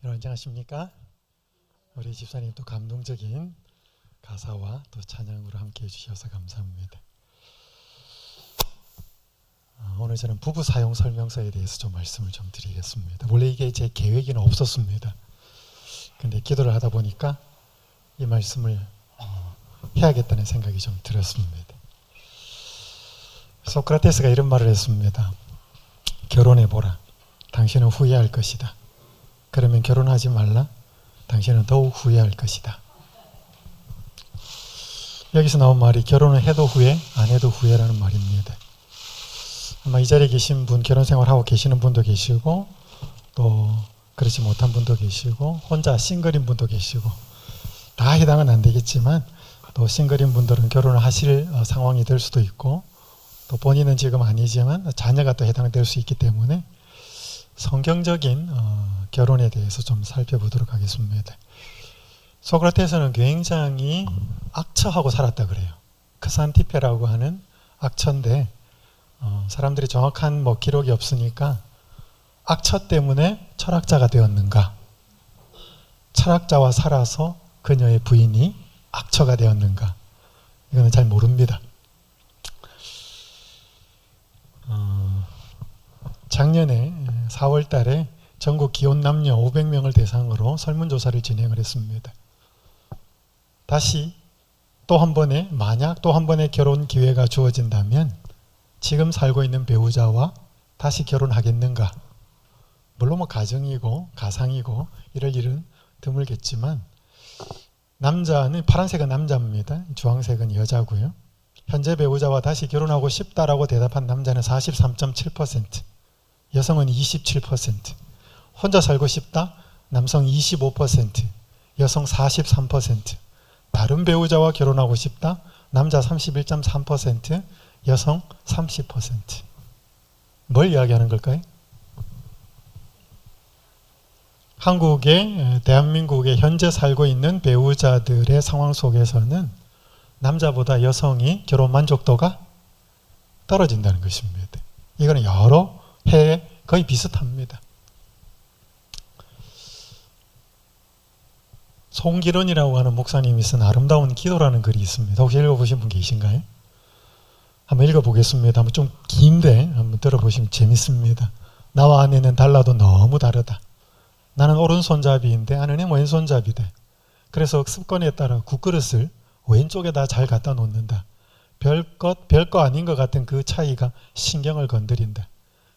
여러분 안녕하십니까? 우리 집사님 또 감동적인 가사와 또 찬양으로 함께 해주셔서 감사합니다. 오늘 저는 부부 사용 설명서에 대해서 좀 말씀을 좀 드리겠습니다. 원래 이게 제 계획에는 없었습니다. 근데 기도를 하다 보니까 이 말씀을 해야겠다는 생각이 좀 들었습니다. 소크라테스가 이런 말을 했습니다. 결혼해보라. 당신은 후회할 것이다. 그러면 결혼하지 말라. 당신은 더욱 후회할 것이다. 여기서 나온 말이 결혼을 해도 후회, 안 해도 후회라는 말입니다. 아마 이 자리에 계신 분, 결혼 생활하고 계시는 분도 계시고 또 그렇지 못한 분도 계시고 혼자 싱글인 분도 계시고 다 해당은 안 되겠지만 또 싱글인 분들은 결혼을 하실 상황이 될 수도 있고 또 본인은 지금 아니지만 자녀가 또 해당될 수 있기 때문에 성경적인 결혼에 대해서 좀 살펴보도록 하겠습니다. 소크라테스는 굉장히 악처하고 살았다 그래요. 크산티페라고 하는 악처인데 사람들이 정확한 기록이 없으니까 악처 때문에 철학자가 되었는가, 철학자와 살아서 그녀의 부인이 악처가 되었는가, 이거는 잘 모릅니다. 작년에 4월 달에 전국 기혼 남녀 500명을 대상으로 설문조사를 진행을 했습니다. 다시 또 한 번의 만약 또 한 번의 결혼 기회가 주어진다면 지금 살고 있는 배우자와 다시 결혼하겠는가? 물론 가정이고 가상이고 이럴 일은 드물겠지만 남자는 파란색은 남자입니다. 주황색은 여자고요. 현재 배우자와 다시 결혼하고 싶다라고 대답한 남자는 43.7%, 여성은 27%, 혼자 살고 싶다? 남성 25%, 여성 43%, 다른 배우자와 결혼하고 싶다? 남자 31.3%, 여성 30%. 뭘 이야기하는 걸까요? 대한민국에 현재 살고 있는 배우자들의 상황 속에서는 남자보다 여성이 결혼 만족도가 떨어진다는 것입니다. 이거는 여러 해에 거의 비슷합니다. 송기론이라고 하는 목사님이 쓴 아름다운 기도라는 글이 있습니다. 혹시 읽어보신 분 계신가요? 한번 읽어보겠습니다. 한번 좀 긴데 한번 들어보시면 재밌습니다. 나와 아내는 달라도 너무 다르다. 나는 오른손잡이인데 아내는 왼손잡이다. 그래서 습관에 따라 국그릇을 왼쪽에다 잘 갖다 놓는다. 별거 아닌 것 같은 그 차이가 신경을 건드린다.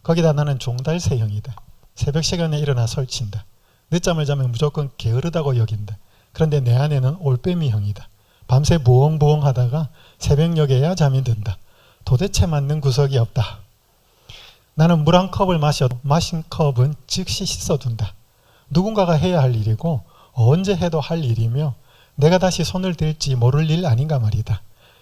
거기다 나는 종달새형이다. 새벽 시간에 일어나 설친다. 늦잠을 자면 무조건 게으르다고 여긴다. 그런데 내 아내는 올빼미형이다. 밤새 부엉부엉 하다가 새벽녘에야 잠이 든다. 도대체 맞는 구석이 없다. 나는 물 한 컵을 마셔도 마신 컵은 즉시 씻어둔다. 누군가가 해야 할 일이고 언제 해도 할 일이며 내가 다시 손을 댈지 모를 일 아닌가 말이다.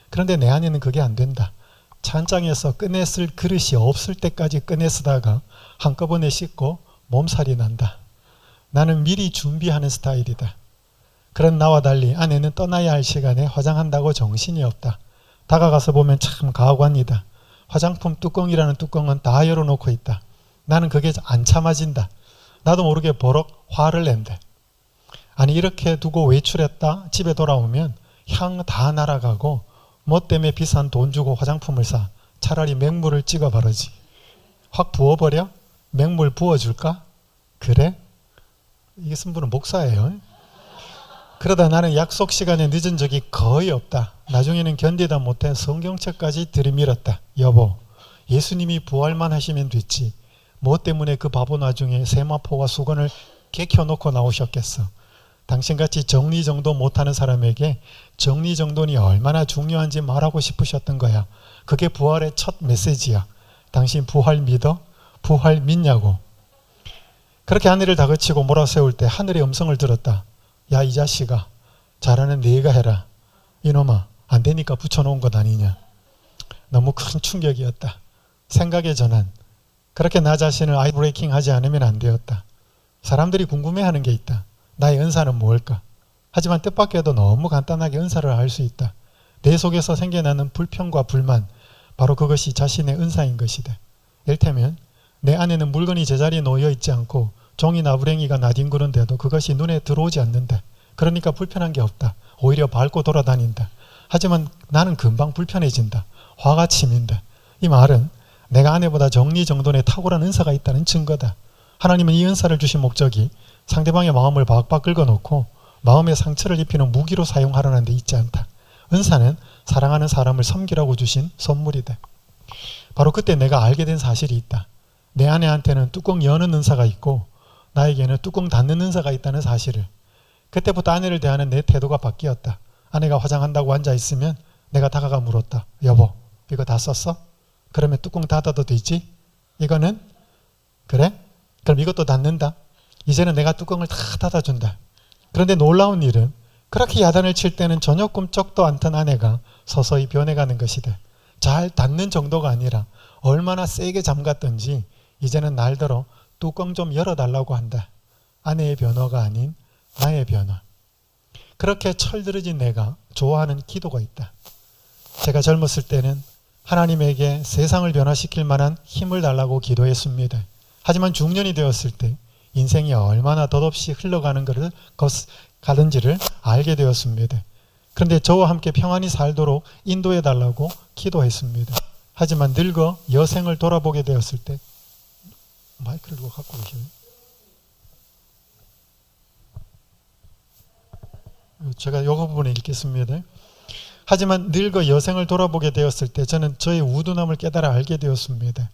그런데 내 아내는 그게 안 된다. 찬장에서 꺼내 쓸 그릇이 없을 때까지 꺼내 쓰다가 한꺼번에 씻고 몸살이 난다. 나는 미리 준비하는 스타일이다. 그런 나와 달리 아내는 떠나야 할 시간에 화장한다고 정신이 없다. 다가가서 보면 참 가관이다. 화장품 뚜껑이라는 뚜껑은 다 열어놓고 있다. 나는 그게 안 참아진다. 나도 모르게 버럭 화를 낸다. 아니 이렇게 두고 외출했다 집에 돌아오면 향 다 날아가고 뭐 때문에 비싼 돈 주고 화장품을 사. 차라리 맹물을 찍어 바르지. 확 부어버려? 맹물 부어줄까? 그래? 이게 쓴 분은 목사예요. 그러다 나는 약속 시간에 늦은 적이 거의 없다. 나중에는 견디다 못해 성경책까지 들이밀었다. 여보, 예수님이 부활만 하시면 됐지. 뭐 때문에 그 바보 나중에 세마포와 수건을 개켜놓고 나오셨겠어. 당신같이 정리정돈 못하는 사람에게 정리정돈이 얼마나 중요한지 말하고 싶으셨던 거야. 그게 부활의 첫 메시지야. 당신 부활 믿어? 부활 믿냐고. 그렇게 아내를 다그치고 몰아세울 때 하늘의 음성을 들었다. 야, 이 자식아, 잘하는 네가 해라. 이놈아, 안 되니까 붙여놓은 것 아니냐. 너무 큰 충격이었다. 생각의 전환. 그렇게 나 자신을 아이브레이킹 하지 않으면 안 되었다. 사람들이 궁금해하는 게 있다. 나의 은사는 무엇일까? 하지만 뜻밖에도 너무 간단하게 은사를 알 수 있다. 내 속에서 생겨나는 불평과 불만, 바로 그것이 자신의 은사인 것이다. 이를테면 내 안에는 물건이 제자리에 놓여 있지 않고 종이 나부랭이가 나뒹구는데도 그것이 눈에 들어오지 않는다. 그러니까 불편한 게 없다. 오히려 밟고 돌아다닌다. 하지만 나는 금방 불편해진다. 화가 치민다. 이 말은 내가 아내보다 정리정돈에 탁월한 은사가 있다는 증거다. 하나님은 이 은사를 주신 목적이 상대방의 마음을 박박 긁어놓고 마음의 상처를 입히는 무기로 사용하라는 데 있지 않다. 은사는 사랑하는 사람을 섬기라고 주신 선물이다. 바로 그때 내가 알게 된 사실이 있다. 내 아내한테는 뚜껑 여는 은사가 있고 나에게는 뚜껑 닫는 은사가 있다는 사실을. 그때부터 아내를 대하는 내 태도가 바뀌었다. 아내가 화장한다고 앉아있으면 내가 다가가 물었다. 여보, 이거 다 썼어? 그러면 뚜껑 닫아도 되지? 이거는? 그래? 그럼 이것도 닫는다. 이제는 내가 뚜껑을 다 닫아준다. 그런데 놀라운 일은 그렇게 야단을 칠 때는 전혀 꿈쩍도 않던 아내가 서서히 변해가는 것이다. 잘 닫는 정도가 아니라 얼마나 세게 잠갔던지 이제는 날더러 뚜껑 좀 열어달라고 한다. 아내의 변화가 아닌 나의 변화. 그렇게 철들어진 내가 좋아하는 기도가 있다. 제가 젊었을 때는 하나님에게 세상을 변화시킬 만한 힘을 달라고 기도했습니다. 하지만 중년이 되었을 때 인생이 얼마나 덧없이 흘러가는 것을 가는지를 알게 되었습니다. 그런데 저와 함께 평안히 살도록 인도해 달라고 기도했습니다. 하지만 늙어 여생을 돌아보게 되었을 때 마이크를 누가 갖고 계셔요? 제가 요 부분을 읽겠습니다. 하지만 늙어 여생을 돌아보게 되었을 때 저는 저의 우둔함을 깨달아 알게 되었습니다.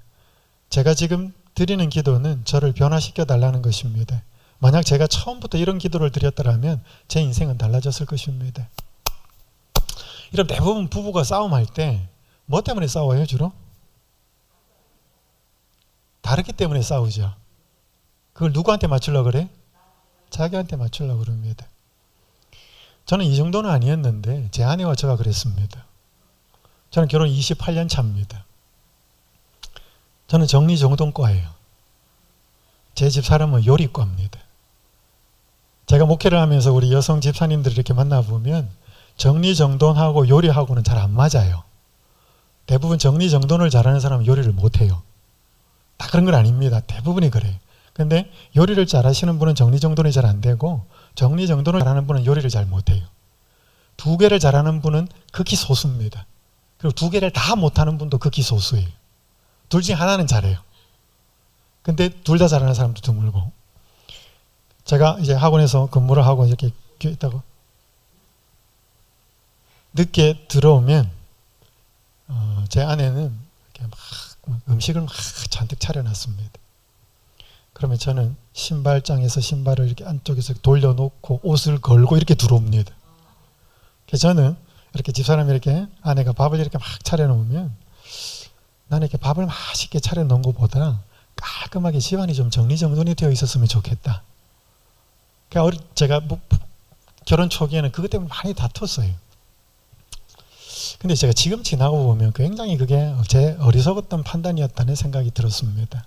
제가 지금 드리는 기도는 저를 변화시켜 달라는 것입니다. 만약 제가 처음부터 이런 기도를 드렸더라면 제 인생은 달라졌을 것입니다. 이런 대부분 부부가 싸움할 때 뭐 때문에 싸워요 주로? 다르기 때문에 싸우죠. 그걸 누구한테 맞추려고 그래? 자기한테 맞추려고 그럽니다. 저는 이 정도는 아니었는데 제 아내와 저가 그랬습니다. 저는 결혼 28년 차입니다. 저는 정리정돈과예요. 제 집사람은 요리과입니다. 제가 목회를 하면서 우리 여성 집사님들 이렇게 만나보면 정리정돈하고 요리하고는 잘 안 맞아요. 대부분 정리정돈을 잘하는 사람은 요리를 못해요. 다 그런 건 아닙니다. 대부분이 그래요. 근데 요리를 잘하시는 분은 정리정돈이 잘 안 되고 정리정돈을 잘하는 분은 요리를 잘 못해요. 두 개를 잘하는 분은 극히 소수입니다. 그리고 두 개를 다 못하는 분도 극히 소수예요. 둘 중에 하나는 잘해요. 근데 둘 다 잘하는 사람도 드물고. 제가 이제 학원에서 근무를 하고 이렇게 있다고 늦게 들어오면 제 아내는 이렇게 막 음식을 막 잔뜩 차려놨습니다. 그러면 저는 신발장에서 신발을 이렇게 안쪽에서 돌려놓고 옷을 걸고 이렇게 들어옵니다. 그래서 저는 이렇게 집사람이 이렇게 아내가 밥을 이렇게 막 차려놓으면 나는 이렇게 밥을 맛있게 차려놓은 것보다 깔끔하게 집안이 좀 정리정돈이 되어 있었으면 좋겠다. 그러니까 제가 결혼 초기에는 그것 때문에 많이 다퉜어요. 근데 제가 지금 지나고 보면 굉장히 그게 제 어리석었던 판단이었다는 생각이 들었습니다.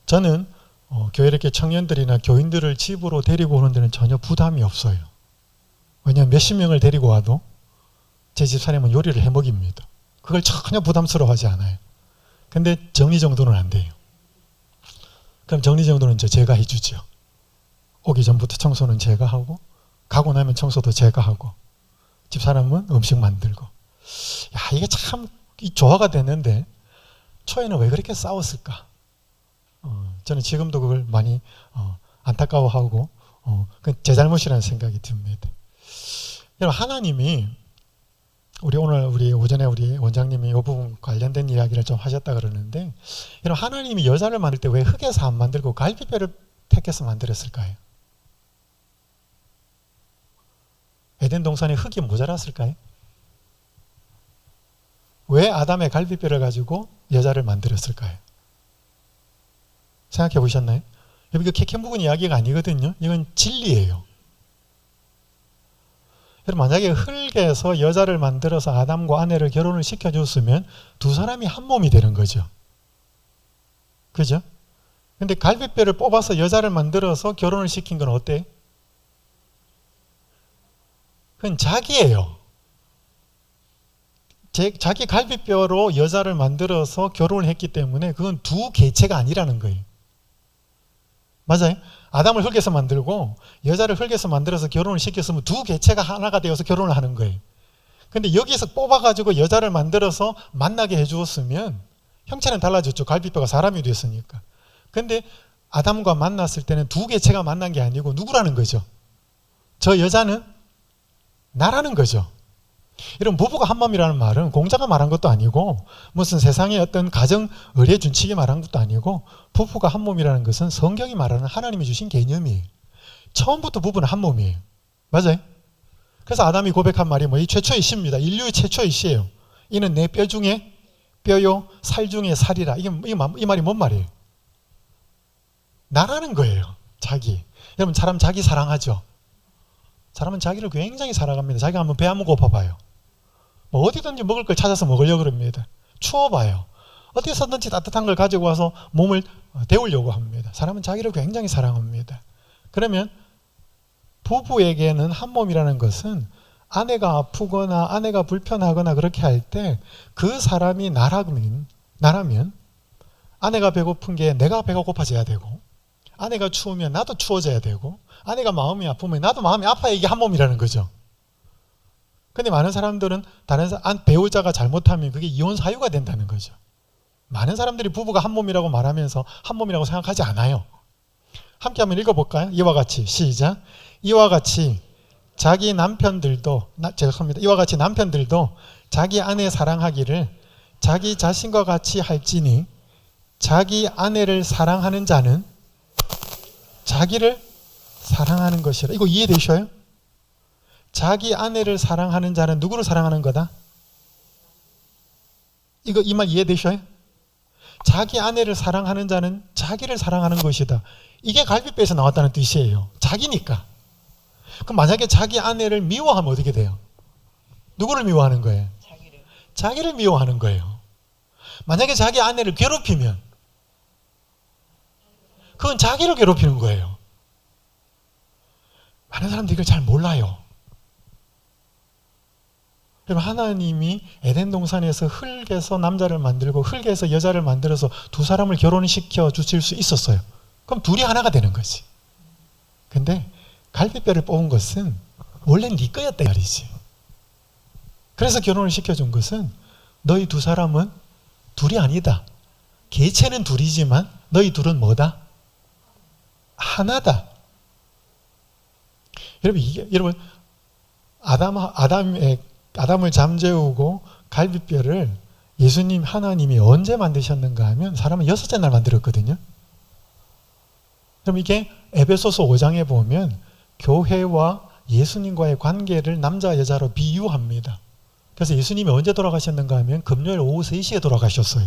저는 교회 이렇게 청년들이나 교인들을 집으로 데리고 오는 데는 전혀 부담이 없어요. 왜냐하면 몇십 명을 데리고 와도 제 집사람은 요리를 해 먹입니다. 그걸 전혀 부담스러워하지 않아요. 근데 정리정돈은 안 돼요. 그럼 정리정돈은 제가 해주죠. 오기 전부터 청소는 제가 하고 가고 나면 청소도 제가 하고 집사람은 음식 만들고. 야, 이게 참 조화가 됐는데 초에는 왜 그렇게 싸웠을까? 저는 지금도 그걸 많이 안타까워하고 제 잘못이라는 생각이 듭니다. 여러분, 하나님이 우리 오전에 우리 원장님이 이 부분 관련된 이야기를 좀 하셨다 그러는데, 여러분, 하나님이 여자를 만들 때 왜 흙에서 안 만들고 갈비뼈를 택해서 만들었을까요? 에덴 동산에 흙이 모자랐을까요? 왜 아담의 갈비뼈를 가지고 여자를 만들었을까요? 생각해 보셨나요? 여러분, 이거 캐캐 묵은 이야기가 아니거든요. 이건 진리예요. 여러분, 만약에 흙에서 여자를 만들어서 아담과 아내를 결혼을 시켜줬으면 두 사람이 한 몸이 되는 거죠. 그죠? 근데 갈비뼈를 뽑아서 여자를 만들어서 결혼을 시킨 건 어때? 그건 자기예요. 자기 갈비뼈로 여자를 만들어서 결혼을 했기 때문에 그건 두 개체가 아니라는 거예요. 맞아요? 아담을 흙에서 만들고 여자를 흙에서 만들어서 결혼을 시켰으면 두 개체가 하나가 되어서 결혼을 하는 거예요. 근데 여기서 뽑아가지고 여자를 만들어서 만나게 해주었으면 형체는 달라졌죠. 갈비뼈가 사람이 됐으니까. 근데 아담과 만났을 때는 두 개체가 만난 게 아니고 누구라는 거죠? 저 여자는 나라는 거죠. 이런 부부가 한 몸이라는 말은 공자가 말한 것도 아니고 무슨 세상의 어떤 가정 의례 준칙이 말한 것도 아니고 부부가 한 몸이라는 것은 성경이 말하는 하나님이 주신 개념이에요. 처음부터 부부는 한 몸이에요. 맞아요? 그래서 아담이 고백한 말이 이 최초의 시입니다. 인류의 최초의 시예요. 이는 내 뼈 중에 뼈요 살 중에 살이라. 이 말이 뭔 말이에요? 나라는 거예요. 자기. 여러분 사람 자기 사랑하죠? 사람은 자기를 굉장히 사랑합니다. 자기가 한번 배 한번 고파봐요. 어디든지 먹을 걸 찾아서 먹으려고 합니다. 추워봐요. 어디서든지 따뜻한 걸 가지고 와서 몸을 데우려고 합니다. 사람은 자기를 굉장히 사랑합니다. 그러면 부부에게는 한 몸이라는 것은 아내가 아프거나 아내가 불편하거나 그렇게 할 때 그 사람이 나라면 아내가 배고픈 게 내가 배가 고파져야 되고 아내가 추우면 나도 추워져야 되고 아내가 마음이 아프면 나도 마음이 아파야 이게 한 몸이라는 거죠. 근데 많은 사람들은 다른 배우자가 잘못하면 그게 이혼 사유가 된다는 거죠. 많은 사람들이 부부가 한 몸이라고 말하면서 한 몸이라고 생각하지 않아요. 함께 한번 읽어볼까요? 이와 같이 시작. 이와 같이 자기 남편들도 이와 같이 남편들도 자기 아내 사랑하기를 자기 자신과 같이 할지니 자기 아내를 사랑하는 자는 자기를 사랑하는 것이라. 이거 이해되셔요? 자기 아내를 사랑하는 자는 누구를 사랑하는 거다? 이 말 이해되셔요? 자기 아내를 사랑하는 자는 자기를 사랑하는 것이다. 이게 갈비뼈에서 나왔다는 뜻이에요. 자기니까. 그럼 만약에 자기 아내를 미워하면 어떻게 돼요? 누구를 미워하는 거예요? 자기를 미워하는 거예요. 만약에 자기 아내를 괴롭히면 그건 자기를 괴롭히는 거예요. 많은 사람들이 이걸 잘 몰라요. 하나님이 에덴 동산에서 흙에서 남자를 만들고 흙에서 여자를 만들어서 두 사람을 결혼시켜 주실 수 있었어요. 그럼 둘이 하나가 되는 거지. 근데 갈비뼈를 뽑은 것은 원래 네 거였다 말이지. 그래서 결혼을 시켜준 것은 너희 두 사람은 둘이 아니다. 개체는 둘이지만 너희 둘은 뭐다? 하나다. 여러분 아담을 잠재우고 갈비뼈를 예수님 하나님이 언제 만드셨는가 하면 사람은 6째 날 만들었거든요. 그럼 이게 에베소서 5장에 보면 교회와 예수님과의 관계를 남자 여자로 비유합니다. 그래서 예수님이 언제 돌아가셨는가 하면 금요일 오후 3시에 돌아가셨어요.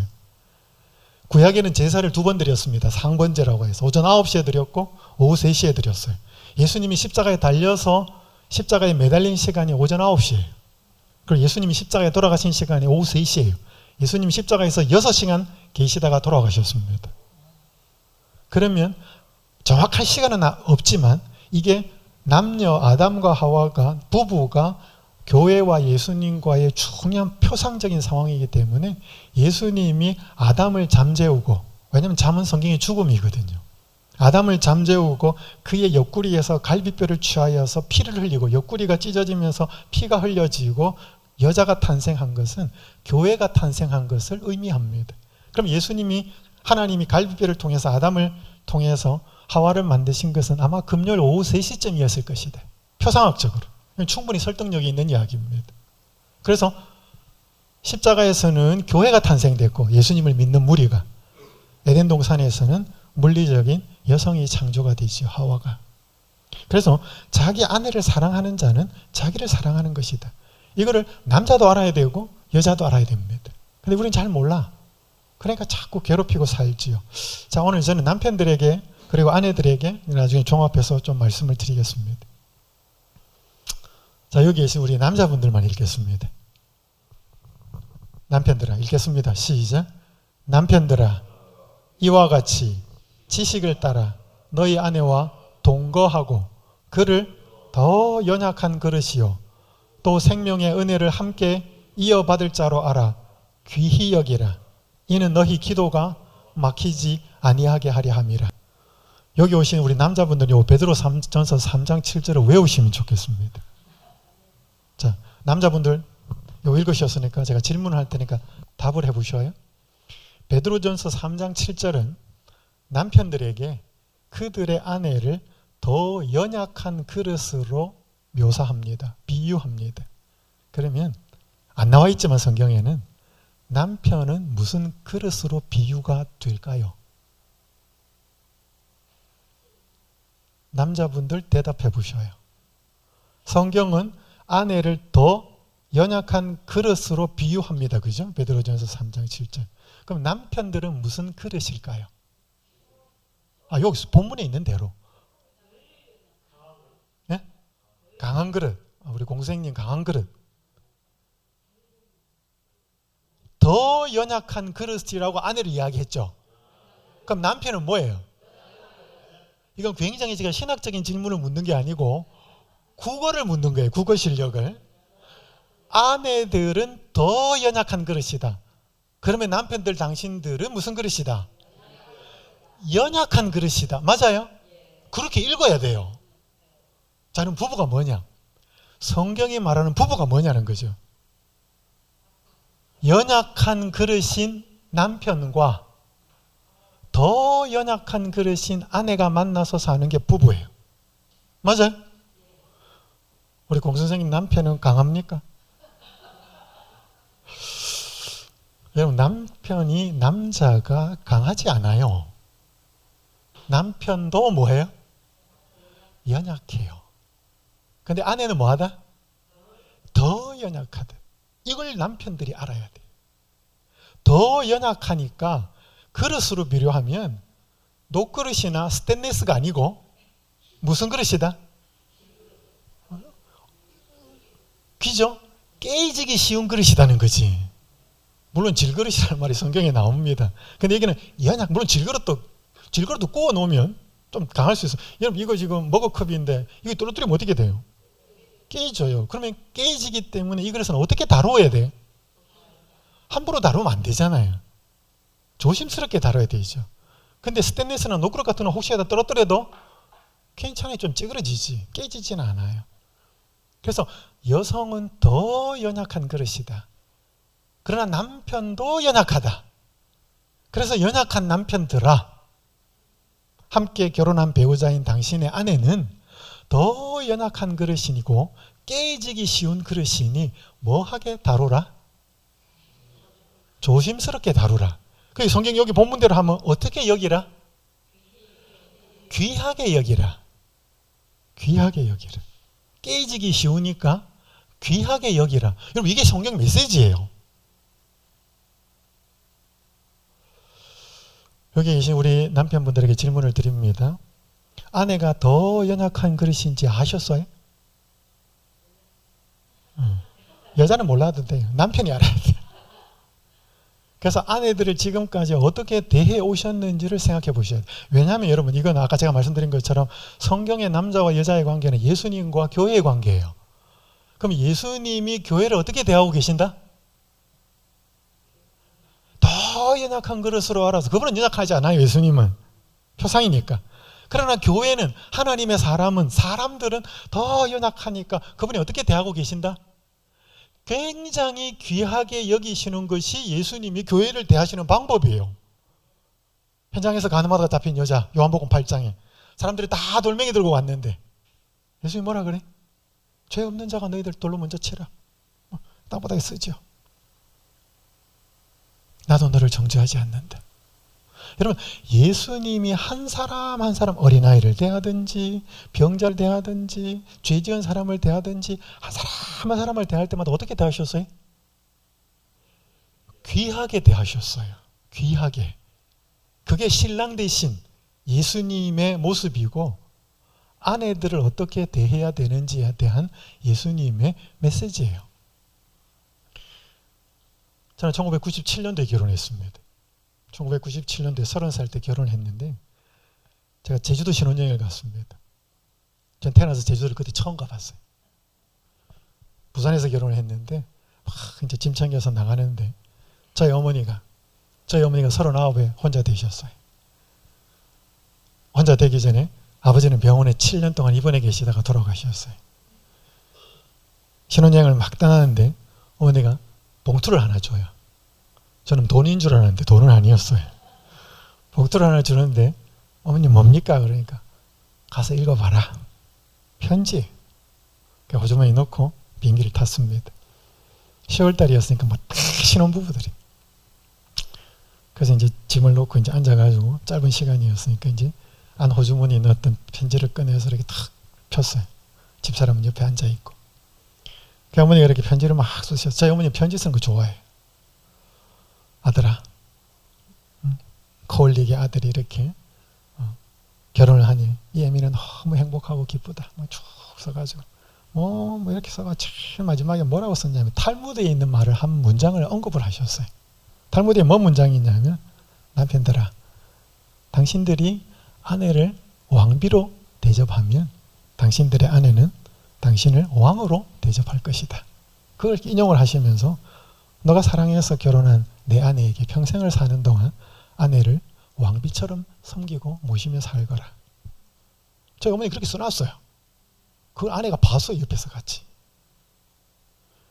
구약에는 제사를 2번 드렸습니다. 상번제라고 해서 오전 9시에 드렸고 오후 3시에 드렸어요. 예수님이 십자가에 달려서 십자가에 매달린 시간이 오전 9시예요. 그리고 예수님이 십자가에 돌아가신 시간이 오후 3시예요. 예수님이 십자가에서 6시간 계시다가 돌아가셨습니다. 그러면 정확한 시간은 없지만 이게 남녀 아담과 하와가 부부가 교회와 예수님과의 중요한 표상적인 상황이기 때문에 예수님이 아담을 잠재우고, 왜냐하면 잠은 성경의 죽음이거든요. 아담을 잠재우고 그의 옆구리에서 갈비뼈를 취하여서 피를 흘리고 옆구리가 찢어지면서 피가 흘려지고 여자가 탄생한 것은 교회가 탄생한 것을 의미합니다. 그럼 예수님이 하나님이 갈비뼈를 통해서 아담을 통해서 하와를 만드신 것은 아마 금요일 오후 3시쯤이었을 것이다. 표상학적으로. 충분히 설득력이 있는 이야기입니다. 그래서 십자가에서는 교회가 탄생됐고 예수님을 믿는 무리가, 에덴 동산에서는 물리적인 여성이 창조가 되죠. 하와가. 그래서 자기 아내를 사랑하는 자는 자기를 사랑하는 것이다. 이거를 남자도 알아야 되고 여자도 알아야 됩니다. 근데 우리는 잘 몰라. 그러니까 자꾸 괴롭히고 살지요. 자, 오늘 저는 남편들에게 그리고 아내들에게 나중에 종합해서 좀 말씀을 드리겠습니다. 자, 여기 계신 우리 남자분들만 읽겠습니다. 남편들아, 읽겠습니다. 시작. 남편들아, 이와 같이 지식을 따라 너희 아내와 동거하고 그를 더 연약한 그릇이요 또 생명의 은혜를 함께 이어받을 자로 알아 귀히 여기라. 이는 너희 기도가 막히지 아니하게 하려 함이라. 여기 오신 우리 남자분들이 베드로전서 3장 7절을 외우시면 좋겠습니다. 자, 남자분들 요 읽으셨으니까 제가 질문할 테니까 답을 해보셔요. 베드로전서 3장 7절은 남편들에게 그들의 아내를 더 연약한 그릇으로 묘사합니다. 비유합니다. 그러면 안 나와 있지만 성경에는 남편은 무슨 그릇으로 비유가 될까요? 남자분들 대답해 보셔요. 성경은 아내를 더 연약한 그릇으로 비유합니다. 그죠? 베드로전서 3장 7절. 그럼 남편들은 무슨 그릇일까요? 여기 본문에 있는 대로. 네? 강한 그릇. 우리 공생님 강한 그릇. 더 연약한 그릇이라고 아내를 이야기했죠. 그럼 남편은 뭐예요? 이건 굉장히 제가 신학적인 질문을 묻는 게 아니고 국어를 묻는 거예요. 국어 실력을. 아내들은 더 연약한 그릇이다. 그러면 남편들 당신들은 무슨 그릇이다? 연약한 그릇이다. 맞아요? 그렇게 읽어야 돼요. 자, 그럼 부부가 뭐냐? 성경이 말하는 부부가 뭐냐는 거죠. 연약한 그릇인 남편과 더 연약한 그릇인 아내가 만나서 사는 게 부부예요. 맞아요? 우리 공선생님 남편은 강합니까? 여러분, 남편이 남자가 강하지 않아요. 남편도 뭐예요? 연약해요. 근데 아내는 뭐하다? 더 연약하다. 이걸 남편들이 알아야 돼요. 더 연약하니까 그릇으로 비료하면 녹그릇이나 스테인리스가 아니고 무슨 그릇이다? 그죠? 깨지기 쉬운 그릇이라는 거지. 물론 질그릇이라는 말이 성경에 나옵니다. 근데 여기는 물론 질그릇도 구워 놓으면 좀 강할 수 있어요. 여러분, 이거 지금 머그컵인데 이거 떨어뜨리면 어떻게 돼요? 깨져요. 그러면 깨지기 때문에 이 그릇은 어떻게 다루어야 돼요? 함부로 다루면 안 되잖아요. 조심스럽게 다뤄야 되죠. 근데 스테인리스나 녹그릇 같은 거 혹시라도 떨어뜨려도 괜찮아요. 좀 찌그러지지. 깨지지는 않아요. 그래서 여성은 더 연약한 그릇이다. 그러나 남편도 연약하다. 그래서 연약한 남편들아, 함께 결혼한 배우자인 당신의 아내는 더 연약한 그릇이고 깨지기 쉬운 그릇이니 뭐하게 다루라? 조심스럽게 다루라. 그 성경 여기 본문대로 하면 어떻게 여기라? 귀하게 여기라. 귀하게 여기라. 깨지기 쉬우니까 귀하게 여기라. 여러분, 이게 성경 메시지예요. 여기 계신 우리 남편분들에게 질문을 드립니다. 아내가 더 연약한 그릇인지 아셨어요? 여자는 몰라도 돼요. 남편이 알아야 돼요. 그래서 아내들을 지금까지 어떻게 대해 오셨는지를 생각해 보셔야 돼요. 왜냐하면 여러분, 이건 아까 제가 말씀드린 것처럼 성경의 남자와 여자의 관계는 예수님과 교회의 관계예요. 그럼 예수님이 교회를 어떻게 대하고 계신다? 더 연약한 그릇으로 알아서. 그분은 연약하지 않아요. 예수님은 표상이니까. 그러나 교회는, 하나님의 사람들은 더 연약하니까 그분이 어떻게 대하고 계신다? 굉장히 귀하게 여기시는 것이 예수님이 교회를 대하시는 방법이에요. 현장에서 가늠하다가 잡힌 여자, 요한복음 8장에 사람들이 다 돌멩이 들고 왔는데 예수님이 뭐라 그래? 죄 없는 자가 너희들 돌로 먼저 치라. 땅바닥에 쓰죠. 나도 너를 정죄하지 않는다. 여러분, 예수님이 한 사람 한 사람, 어린아이를 대하든지 병자를 대하든지 죄 지은 사람을 대하든지 한 사람 한 사람을 대할 때마다 어떻게 대하셨어요? 귀하게 대하셨어요. 귀하게. 그게 신랑 대신 예수님의 모습이고, 아내들을 어떻게 대해야 되는지에 대한 예수님의 메시지예요. 저는 1997년도에 결혼했습니다. 1997년도에 30살 때 결혼했는데 제가 제주도 신혼여행을 갔습니다. 전 태어나서 제주도를 그때 처음 가봤어요. 부산에서 결혼을 했는데 막 이제 짐 챙겨서 나가는데 저희 어머니가 39에 혼자 되셨어요. 혼자 되기 전에 아버지는 병원에 7년 동안 입원해 계시다가 돌아가셨어요. 신혼여행을 막 떠나는데 어머니가 봉투를 하나 줘요. 저는 돈인 줄 알았는데 돈은 아니었어요. 봉투를 하나 주는데 어머니 뭡니까? 그러니까 가서 읽어봐라. 편지. 호주머니 넣고 비행기를 탔습니다. 10월달이었으니까 뭐 딱 신혼부부들이. 그래서 이제 짐을 놓고 이제 앉아가지고 짧은 시간이었으니까 이제 안 호주머니에 넣었던 편지를 꺼내서 이렇게 탁 폈어요. 집사람은 옆에 앉아있고. 그 어머니가 이렇게 편지를 막 쓰셨어요. 저희 어머니 편지 쓰는 거 좋아해요. 아들아, 코올리게 아들이 이렇게 결혼을 하니 이 애미는 너무 행복하고 기쁘다. 뭐 쭉 써가지고 뭐 이렇게 써가지고 제일 마지막에 뭐라고 썼냐면 탈무드에 있는 말을 한 문장을 언급을 하셨어요. 탈무드에 뭔 문장이 있냐면 남편들아, 당신들이 아내를 왕비로 대접하면 당신들의 아내는 당신을 왕으로 대접할 것이다. 그걸 인용을 하시면서 너가 사랑해서 결혼한 내 아내에게 평생을 사는 동안 아내를 왕비처럼 섬기고 모시며 살거라. 저희 어머니 그렇게 써놨어요. 그걸 아내가 봤어요. 옆에서 같이.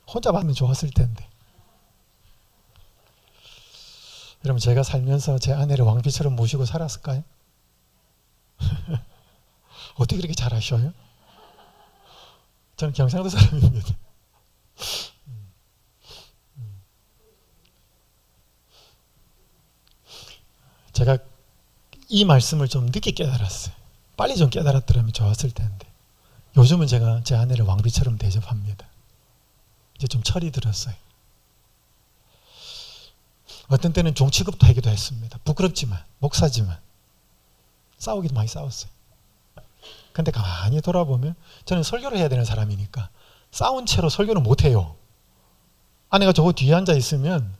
혼자 봤으면 좋았을 텐데. 여러분, 제가 살면서 제 아내를 왕비처럼 모시고 살았을까요? 어떻게 그렇게 잘 아셔요? 저는 경상도 사람입니다. 제가 이 말씀을 좀 늦게 깨달았어요. 빨리 좀 깨달았더라면 좋았을 텐데. 요즘은 제가 제 아내를 왕비처럼 대접합니다. 이제 좀 철이 들었어요. 어떤 때는 종 취급도 하기도 했습니다. 부끄럽지만, 목사지만 싸우기도 많이 싸웠어요. 근데 가만히 돌아보면 저는 설교를 해야 되는 사람이니까 싸운 채로 설교는 못해요. 아내가 저 뒤에 앉아 있으면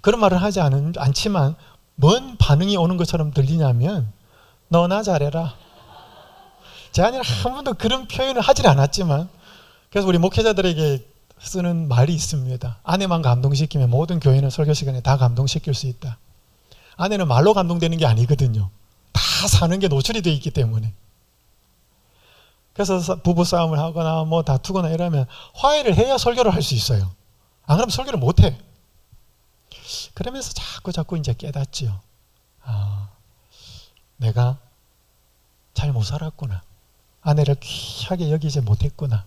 그런 말을 하지 않지만 뭔 반응이 오는 것처럼 들리냐면 너나 잘해라. 제 아내는 한 번도 그런 표현을 하질 않았지만, 그래서 우리 목회자들에게 쓰는 말이 있습니다. 아내만 감동시키면 모든 교회는 설교 시간에 다 감동시킬 수 있다. 아내는 말로 감동되는 게 아니거든요. 다 사는 게 노출이 되어 있기 때문에. 그래서 부부싸움을 하거나 뭐 다투거나 이러면 화해를 해야 설교를 할 수 있어요. 안 그러면 설교를 못해. 그러면서 자꾸 이제 깨닫지요. 아, 내가 잘 못 살았구나. 아내를 귀하게 여기지 못했구나.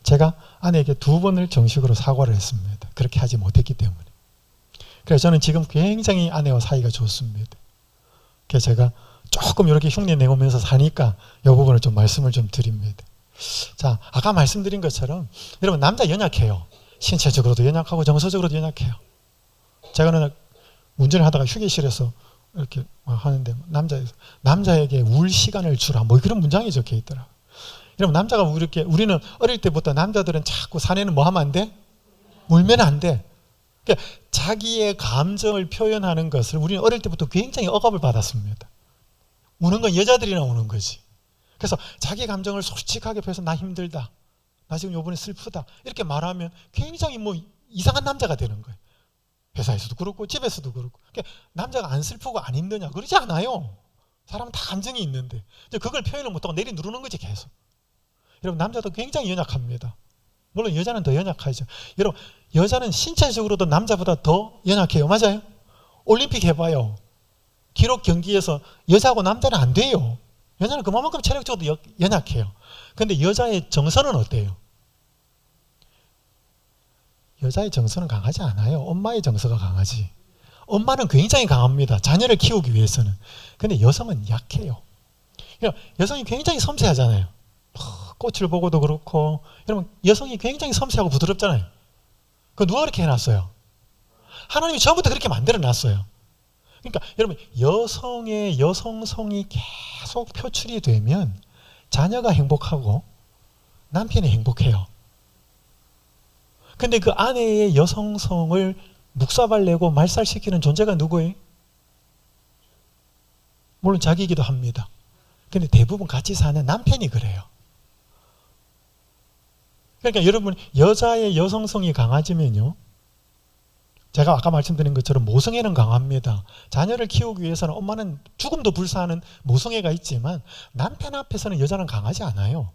제가 아내에게 2번을 정식으로 사과를 했습니다. 그렇게 하지 못했기 때문에. 그래서 저는 지금 굉장히 아내와 사이가 좋습니다. 그래서 제가 조금 이렇게 흉내 내오면서 사니까 이 부분을 좀 말씀을 좀 드립니다. 자, 아까 말씀드린 것처럼 여러분, 남자 연약해요. 신체적으로도 연약하고 정서적으로도 연약해요. 제가 어느 날 운전을 하다가 휴게실에서 이렇게 하는데 남자에게 울 시간을 주라 뭐 그런 문장이 적혀 있더라고요. 여러분, 남자가 우리는 어릴 때부터 남자들은 자꾸 사내는 뭐 하면 안 돼? 울면 안 돼. 그러니까 자기의 감정을 표현하는 것을 우리는 어릴 때부터 굉장히 억압을 받았습니다. 우는 건 여자들이나 우는 거지. 그래서 자기 감정을 솔직하게 표해서 나 힘들다, 나 지금 요번에 슬프다 이렇게 말하면 굉장히 뭐 이상한 남자가 되는 거예요. 회사에서도 그렇고 집에서도 그렇고. 그러니까 남자가 안 슬프고 안 힘드냐? 그러지 않아요. 사람은 다 감정이 있는데 그걸 표현을 못하고 내리 누르는 거지 계속. 여러분, 남자도 굉장히 연약합니다. 물론 여자는 더 연약하죠. 여러분, 여자는 신체적으로도 남자보다 더 연약해요. 맞아요? 올림픽 해봐요. 기록 경기에서 여자하고 남자는 안 돼요. 여자는 그만큼 체력적으로 연약해요. 그런데 여자의 정서는 어때요? 여자의 정서는 강하지 않아요. 엄마의 정서가 강하지. 엄마는 굉장히 강합니다. 자녀를 키우기 위해서는. 그런데 여성은 약해요. 여성이 굉장히 섬세하잖아요. 꽃을 보고도 그렇고. 여러분, 여성이 굉장히 섬세하고 부드럽잖아요. 그거 누가 그렇게 해놨어요? 하나님이 처음부터 그렇게 만들어놨어요. 그러니까 여러분, 여성의 여성성이 계속 표출이 되면 자녀가 행복하고 남편이 행복해요. 근데 그 아내의 여성성을 묵사발내고 말살시키는 존재가 누구예요? 물론 자기이기도 합니다. 근데 대부분 같이 사는 남편이 그래요. 그러니까 여러분, 여자의 여성성이 강해지면요, 제가 아까 말씀드린 것처럼 모성애는 강합니다. 자녀를 키우기 위해서는 엄마는 죽음도 불사하는 모성애가 있지만 남편 앞에서는 여자는 강하지 않아요.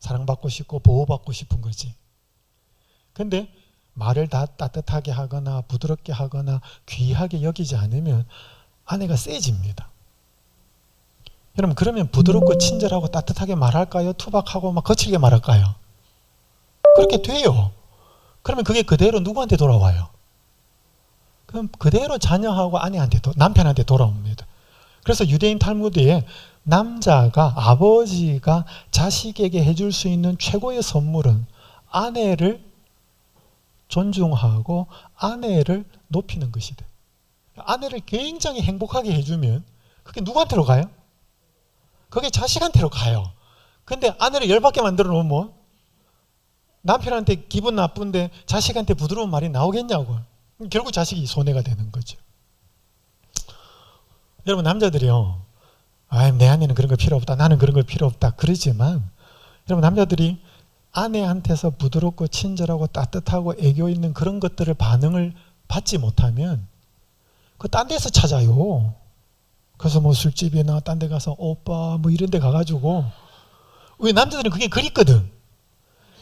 사랑받고 싶고 보호받고 싶은 거지. 근데 말을 다 따뜻하게 하거나 부드럽게 하거나 귀하게 여기지 않으면 아내가 세집니다. 여러분, 그러면 부드럽고 친절하고 따뜻하게 말할까요? 투박하고 막 거칠게 말할까요? 그렇게 돼요. 그러면 그게 그대로 누구한테 돌아와요? 그럼 그대로 자녀하고 남편한테 돌아옵니다. 그래서 유대인 탈무드에 남자가, 아버지가 자식에게 해줄 수 있는 최고의 선물은 아내를 존중하고 아내를 높이는 것이다. 아내를 굉장히 행복하게 해주면 그게 누구한테로 가요? 그게 자식한테로 가요. 근데 아내를 열받게 만들어 놓으면 남편한테 기분 나쁜데 자식한테 부드러운 말이 나오겠냐고. 결국 자식이 손해가 되는 거죠. 여러분, 남자들이요, 내 아내는 그런 거 필요 없다, 나는 그런 거 필요 없다 그러지만, 여러분, 남자들이 아내한테서 부드럽고 친절하고 따뜻하고 애교 있는 그런 것들을 반응을 받지 못하면 그 딴 데서 찾아요. 그래서 뭐 술집이나 딴 데 가서 오빠 뭐 이런 데 가가지고, 왜 남자들은 그게 그립거든.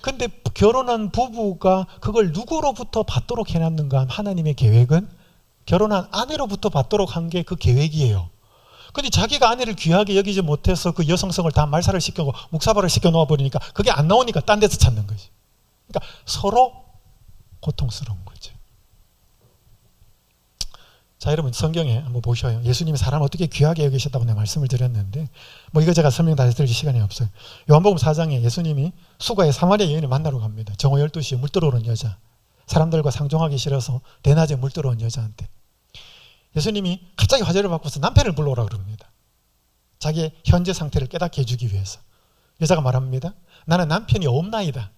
근데 결혼한 부부가 그걸 누구로부터 받도록 해놨는가? 하나님의 계획은 결혼한 아내로부터 받도록 한 게 그 계획이에요. 근데 자기가 아내를 귀하게 여기지 못해서 그 여성성을 다 말살을 시켜고 묵사발을 시켜 놓아버리니까 그게 안 나오니까 딴 데서 찾는 거지. 그러니까 서로 고통스러운 거죠. 자, 여러분, 성경에 한번 보셔요. 예수님이 사람 어떻게 귀하게 여기셨다고 내가 말씀을 드렸는데, 뭐 이거 제가 설명 다시 드릴 시간이 없어요. 요한복음 4장에 예수님이 수가의 사마리아 여인을 만나러 갑니다. 정오 12시에 물 들어오는 여자, 사람들과 상종하기 싫어서 대낮에 물 들어온 여자한테 예수님이 갑자기 화제를 바꿔서 남편을 불러오라 그럽니다. 자기의 현재 상태를 깨닫게 해주기 위해서. 여자가 말합니다. 나는 남편이 없나이다.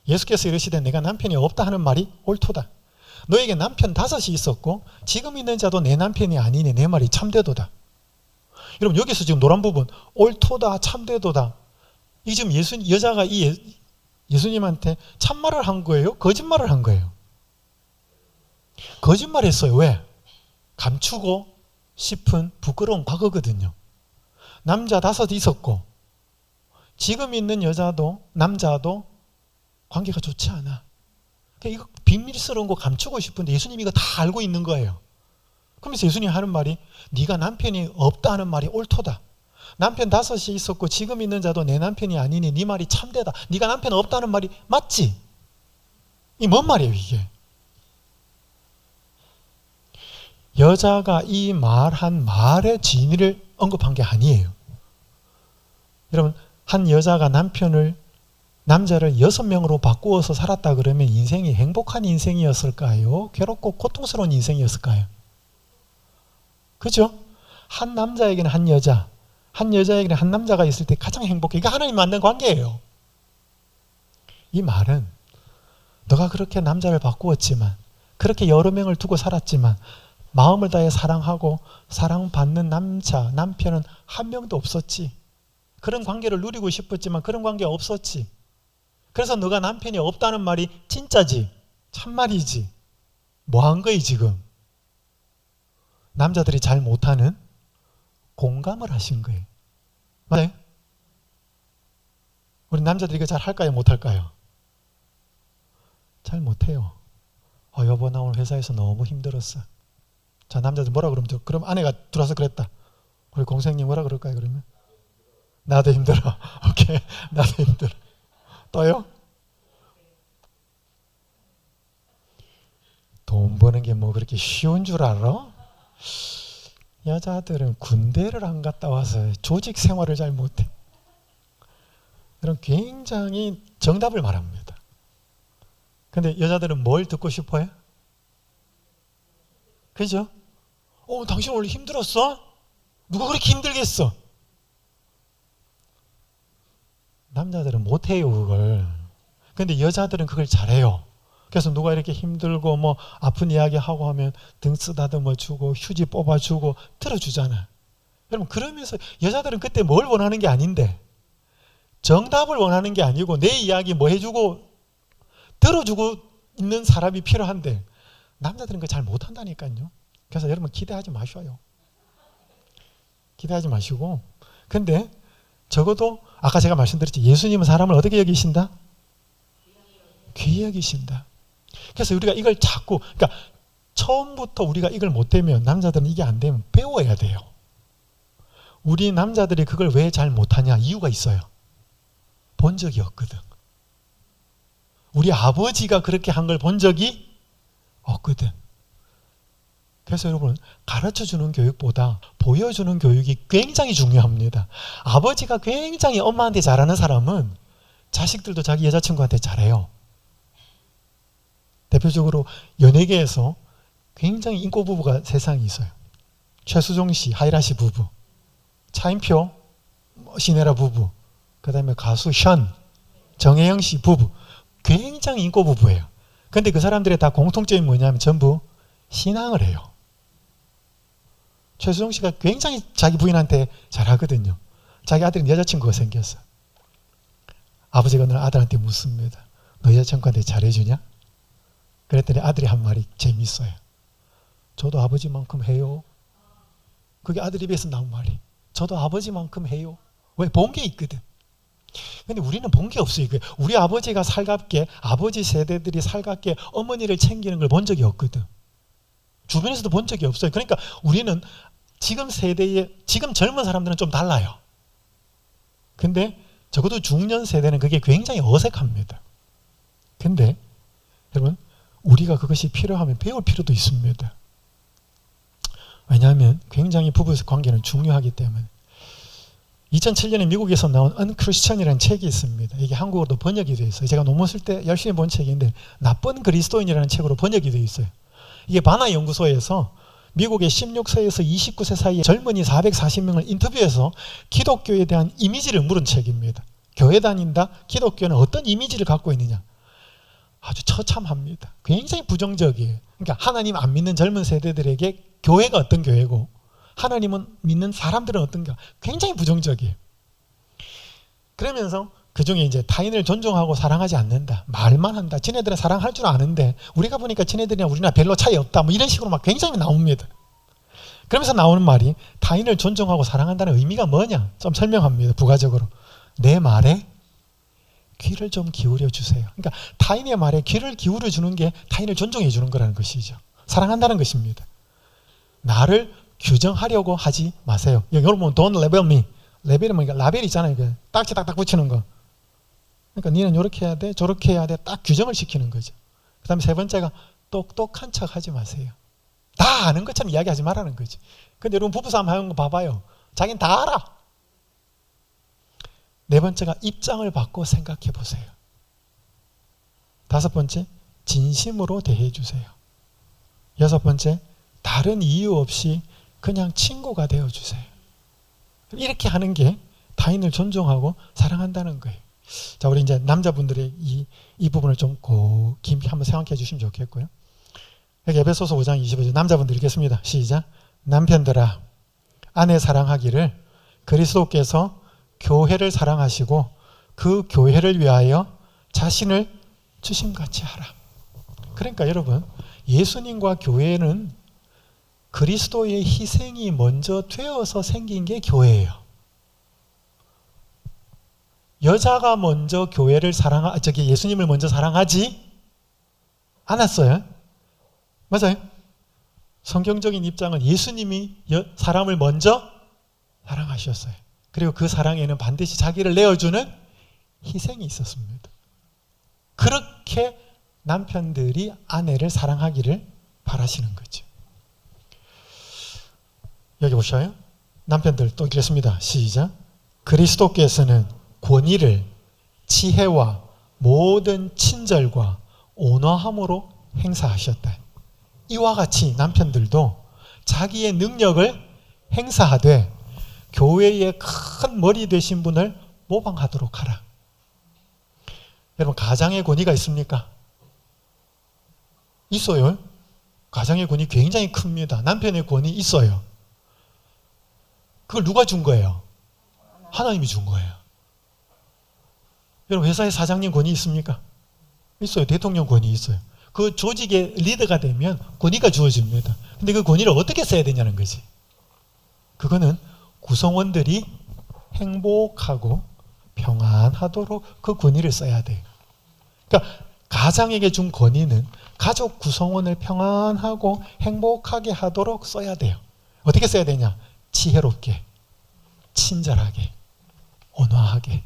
예수께서 이르시되 내가 남편이 없다 하는 말이 옳도다. 너에게 남편 5이 있었고 지금 있는 자도 내 남편이 아니니 내 말이 참되도다. 여러분, 여기서 지금 노란 부분 옳도다, 참되도다, 이 지금 여자가 예수님한테 참말을 한 거예요? 거짓말을 한 거예요? 거짓말했어요. 왜? 감추고 싶은 부끄러운 과거거든요. 남자 5 있었고 지금 있는 여자도 남자도 관계가 좋지 않아. 그러니까 이거 비밀스러운 거 감추고 싶은데 예수님이 이거 다 알고 있는 거예요. 그러면서 예수님이 하는 말이 네가 남편이 없다 하는 말이 옳도다. 남편 5이 있었고 지금 있는 자도 내 남편이 아니니 네 말이 참되다. 네가 남편 없다는 말이 맞지? 이 뭔 말이에요 이게? 여자가 이 말한 말의 진위를 언급한 게 아니에요. 여러분, 한 여자가 남자를 6명으로 바꾸어서 살았다 그러면 인생이 행복한 인생이었을까요? 괴롭고 고통스러운 인생이었을까요? 그죠? 한 남자에게는 한 여자, 한 여자에게는 한 남자가 있을 때 가장 행복해. 이게 하나님 만든 관계예요. 이 말은 너가 그렇게 남자를 바꾸었지만, 그렇게 여러 명을 두고 살았지만 마음을 다해 사랑하고 사랑받는 남편은 한 명도 없었지. 그런 관계를 누리고 싶었지만 그런 관계 없었지. 그래서 너가 남편이 없다는 말이 진짜지, 참말이지. 뭐 한 거야 지금? 남자들이 잘 못하는 공감을 하신 거예요. 맞아요? 우리 남자들이 이거 잘 할까요? 못할까요? 잘 못해요. 여보 나 오늘 회사에서 너무 힘들었어. 자, 남자들 뭐라 그러면 그럼 아내가 들어와서 그랬다. 우리 공생님 뭐라 그럴까요 그러면? 나도 힘들어. 오케이, 나도 힘들어. 또요? 돈 버는 게 뭐 그렇게 쉬운 줄 알아? 여자들은 군대를 안 갔다 와서 조직 생활을 잘 못해. 이런 굉장히 정답을 말합니다. 근데 여자들은 뭘 듣고 싶어요? 그죠? 당신 원래 힘들었어? 누가 그렇게 힘들겠어? 남자들은 못해요 그걸. 근데 여자들은 그걸 잘해요. 그래서 누가 이렇게 힘들고 뭐 아픈 이야기 하고 하면 등 쓰다듬어 주고 휴지 뽑아 주고 들어주잖아. 여러분, 그러면서 여자들은 그때 뭘 원하는 게 아닌데, 정답을 원하는 게 아니고 내 이야기 뭐 해주고 들어주고 있는 사람이 필요한데, 남자들은 그거 잘 못한다니까요. 그래서 여러분 기대하지 마셔요. 기대하지 마시고. 근데 적어도 아까 제가 말씀드렸죠. 예수님은 사람을 어떻게 여기신다? 귀히 여기신다. 그래서 우리가 이걸 자꾸, 그러니까 처음부터 우리가 이걸 못되면, 남자들은 이게 안 되면 배워야 돼요. 우리 남자들이 그걸 왜 잘 못하냐? 이유가 있어요. 본 적이 없거든. 우리 아버지가 그렇게 한 걸 본 적이 없거든. 그래서 여러분, 가르쳐주는 교육보다 보여주는 교육이 굉장히 중요합니다. 아버지가 굉장히 엄마한테 잘하는 사람은 자식들도 자기 여자친구한테 잘해요. 대표적으로 연예계에서 굉장히 인고 부부가 세상에 있어요. 최수종 씨, 하이라 씨 부부, 차인표, 신혜라 부부, 그 다음에 가수 현, 정혜영 씨 부부, 굉장히 인고 부부예요. 근데 그 사람들의 다 공통점이 뭐냐면 전부 신앙을 해요. 최수종 씨가 굉장히 자기 부인한테 잘하거든요. 자기 아들은 여자친구가 생겼어. 아버지가 오늘 아들한테 묻습니다. 너 여자친구한테 잘해주냐? 그랬더니 아들이 한 말이 재밌어요. 저도 아버지만큼 해요. 그게 아들 입에서 나온 말이. 저도 아버지만큼 해요. 왜? 본 게 있거든. 근데 우리는 본 게 없어요. 우리 아버지가 살갑게, 아버지 세대들이 살갑게 어머니를 챙기는 걸 본 적이 없거든. 주변에서도 본 적이 없어요. 그러니까 우리는 지금 세대의, 지금 젊은 사람들은 좀 달라요. 근데 적어도 중년 세대는 그게 굉장히 어색합니다. 근데 여러분, 우리가 그것이 필요하면 배울 필요도 있습니다. 왜냐하면 굉장히 부부 관계는 중요하기 때문에. 2007년에 미국에서 나온 Unchristian이라는 책이 있습니다. 이게 한국어로 번역이 되어 있어요. 제가 논문 쓸 때 열심히 본 책인데 나쁜 그리스도인이라는 책으로 번역이 되어 있어요. 이게 바나 연구소에서 미국의 16세에서 29세 사이의 젊은이 440명을 인터뷰해서 기독교에 대한 이미지를 물은 책입니다. 교회 다닌다? 기독교는 어떤 이미지를 갖고 있느냐? 아주 처참합니다. 굉장히 부정적이에요. 그러니까 하나님 안 믿는 젊은 세대들에게 교회가 어떤 교회고 하나님은 믿는 사람들은 어떤 교회, 굉장히 부정적이에요. 그러면서 그중에 이제 타인을 존중하고 사랑하지 않는다. 말만 한다. 지네들은 사랑할 줄 아는데 우리가 보니까 지네들이랑 우리나 별로 차이 없다. 뭐 이런 식으로 막 굉장히 나옵니다. 그러면서 나오는 말이 타인을 존중하고 사랑한다는 의미가 뭐냐? 좀 설명합니다. 부가적으로. 내 말에 귀를 좀 기울여 주세요. 그러니까 타인의 말에 귀를 기울여 주는 게 타인을 존중해 주는 거라는 것이죠. 사랑한다는 것입니다. 나를 규정하려고 하지 마세요. 여러분, don't label me. 레벨이 뭐니까 라벨 있잖아요. 딱지 딱딱 붙이는 거. 그러니까 니는 이렇게 해야 돼, 저렇게 해야 돼. 딱 규정을 시키는 거죠. 그 다음에 세 번째가 똑똑한 척 하지 마세요. 다 아는 것처럼 이야기하지 말라는 거지. 근데 여러분 부부싸움 하는 거 봐봐요. 자기는 다 알아. 네 번째가 입장을 바꿔 생각해 보세요. 다섯 번째, 진심으로 대해 주세요. 여섯 번째, 다른 이유 없이 그냥 친구가 되어 주세요. 이렇게 하는 게 타인을 존중하고 사랑한다는 거예요. 자, 우리 이제 남자분들의 이 부분을 좀 깊이 한번 생각해 주시면 좋겠고요. 여기 에베소서 5장 25절 남자분들 읽겠습니다. 시작. 남편들아, 아내 사랑하기를 그리스도께서 교회를 사랑하시고 그 교회를 위하여 자신을 주심같이 하라. 그러니까 여러분, 예수님과 교회는 그리스도의 희생이 먼저 되어서 생긴 게 교회예요. 여자가 먼저 교회를 예수님을 먼저 사랑하지 않았어요. 맞아요? 성경적인 입장은 예수님이 사람을 먼저 사랑하셨어요. 그리고 그 사랑에는 반드시 자기를 내어주는 희생이 있었습니다. 그렇게 남편들이 아내를 사랑하기를 바라시는 거죠. 여기 보셔요. 남편들 또 읽겠습니다. 시작. 그리스도께서는 권위를 지혜와 모든 친절과 온화함으로 행사하셨다. 이와 같이 남편들도 자기의 능력을 행사하되 교회의 큰 머리 되신 분을 모방하도록 하라. 여러분, 가장의 권위가 있습니까? 있어요. 가장의 권위 굉장히 큽니다. 남편의 권위 있어요. 그걸 누가 준 거예요? 하나님이 준 거예요. 여러분, 회사에 사장님 권위 있습니까? 있어요. 대통령 권위 있어요. 그 조직의 리더가 되면 권위가 주어집니다. 근데 그 권위를 어떻게 써야 되냐는 거지. 그거는 구성원들이 행복하고 평안하도록 그 권위를 써야 돼요. 그러니까 가장에게 준 권위는 가족 구성원을 평안하고 행복하게 하도록 써야 돼요. 어떻게 써야 되냐? 지혜롭게, 친절하게, 온화하게.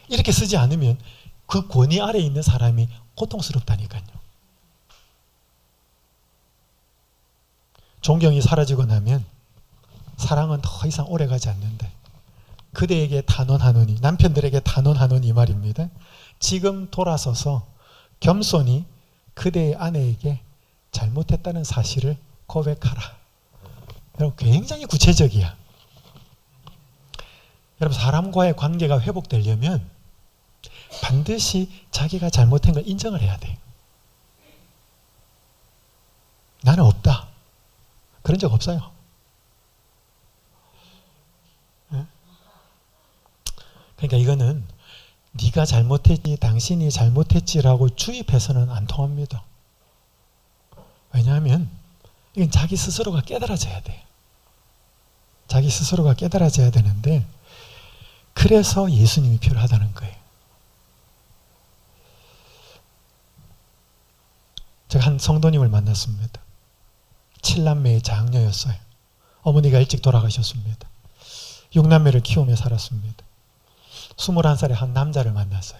이렇게 쓰지 않으면 그 권위 아래에 있는 사람이 고통스럽다니까요. 존경이 사라지고 나면 사랑은 더 이상 오래가지 않는데, 그대에게 단언하노니, 남편들에게 단언하노니 이 말입니다. 지금 돌아서서 겸손히 그대의 아내에게 잘못했다는 사실을 고백하라. 여러분, 굉장히 구체적이야. 여러분, 사람과의 관계가 회복되려면 반드시 자기가 잘못한 걸 인정을 해야 돼요. 나는 없다. 그런 적 없어요. 그러니까 이거는 네가 잘못했지, 당신이 잘못했지라고 주입해서는 안 통합니다. 왜냐하면 이건 자기 스스로가 깨달아져야 돼요. 자기 스스로가 깨달아져야 되는데, 그래서 예수님이 필요하다는 거예요. 제가 한 성도님을 만났습니다. 7남매의 장녀였어요. 어머니가 일찍 돌아가셨습니다. 6남매를 키우며 살았습니다. 21살에 한 남자를 만났어요.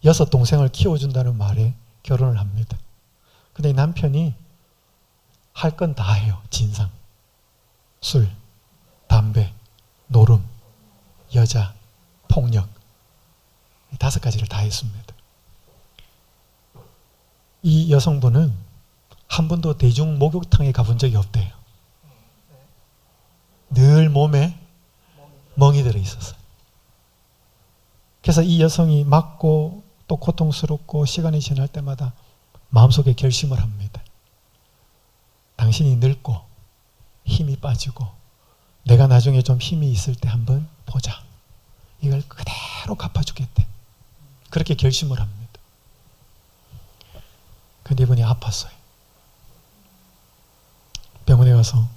6 동생을 키워준다는 말에 결혼을 합니다. 근데 이 남편이 할 건 다 해요. 진상, 술, 담배, 노름, 여자, 폭력, 이 5가지를 다 했습니다. 이 여성분은 한 번도 대중 목욕탕에 가본 적이 없대요. 늘 몸에 멍이 들어 있었어요. 그래서 이 여성이 맞고 또 고통스럽고 시간이 지날 때마다 마음속에 결심을 합니다. 당신이 늙고 힘이 빠지고 내가 나중에 좀 힘이 있을 때 한번 보자. 이걸 그대로 갚아주겠대. 그렇게 결심을 합니다. 근데 이분이 아팠어요. 병원에 가서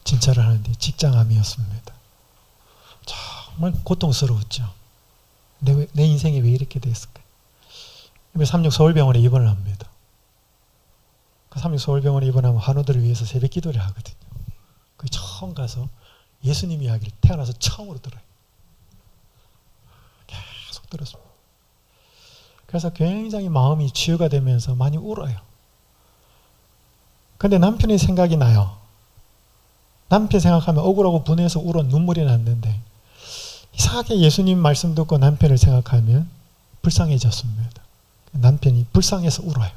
진찰을 하는데 직장암이었습니다. 정말 고통스러웠죠. 내 인생이 왜 이렇게 됐을까? 36 서울병원에 입원을 합니다. 36 서울병원에 입원하면 환우들을 위해서 새벽 기도를 하거든요. 그 처음 가서 예수님 이야기를 태어나서 처음으로 들어요. 계속 들었습니다. 그래서 굉장히 마음이 치유가 되면서 많이 울어요. 근데 남편이 생각이 나요. 남편 생각하면 억울하고 분해서 울어 눈물이 났는데, 이상하게 예수님 말씀 듣고 남편을 생각하면 불쌍해졌습니다. 남편이 불쌍해서 울어요.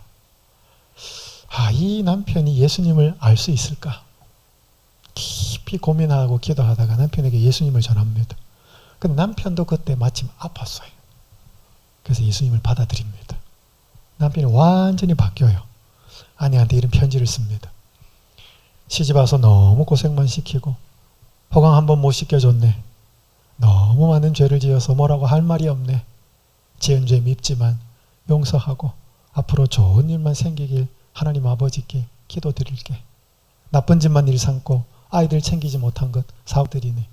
이 남편이 예수님을 알 수 있을까? 깊이 고민하고 기도하다가 남편에게 예수님을 전합니다. 근데 남편도 그때 마침 아팠어요. 그래서 예수님을 받아들입니다. 남편이 완전히 바뀌어요. 아내한테 이런 편지를 씁니다. 시집 와서 너무 고생만 시키고 호강 한번 못 시켜줬네. 너무 많은 죄를 지어서 뭐라고 할 말이 없네. 지은 죄 밉지만 용서하고 앞으로 좋은 일만 생기길 하나님 아버지께 기도드릴게. 나쁜 짓만 일 삼고 아이들 챙기지 못한 것 사업들이네.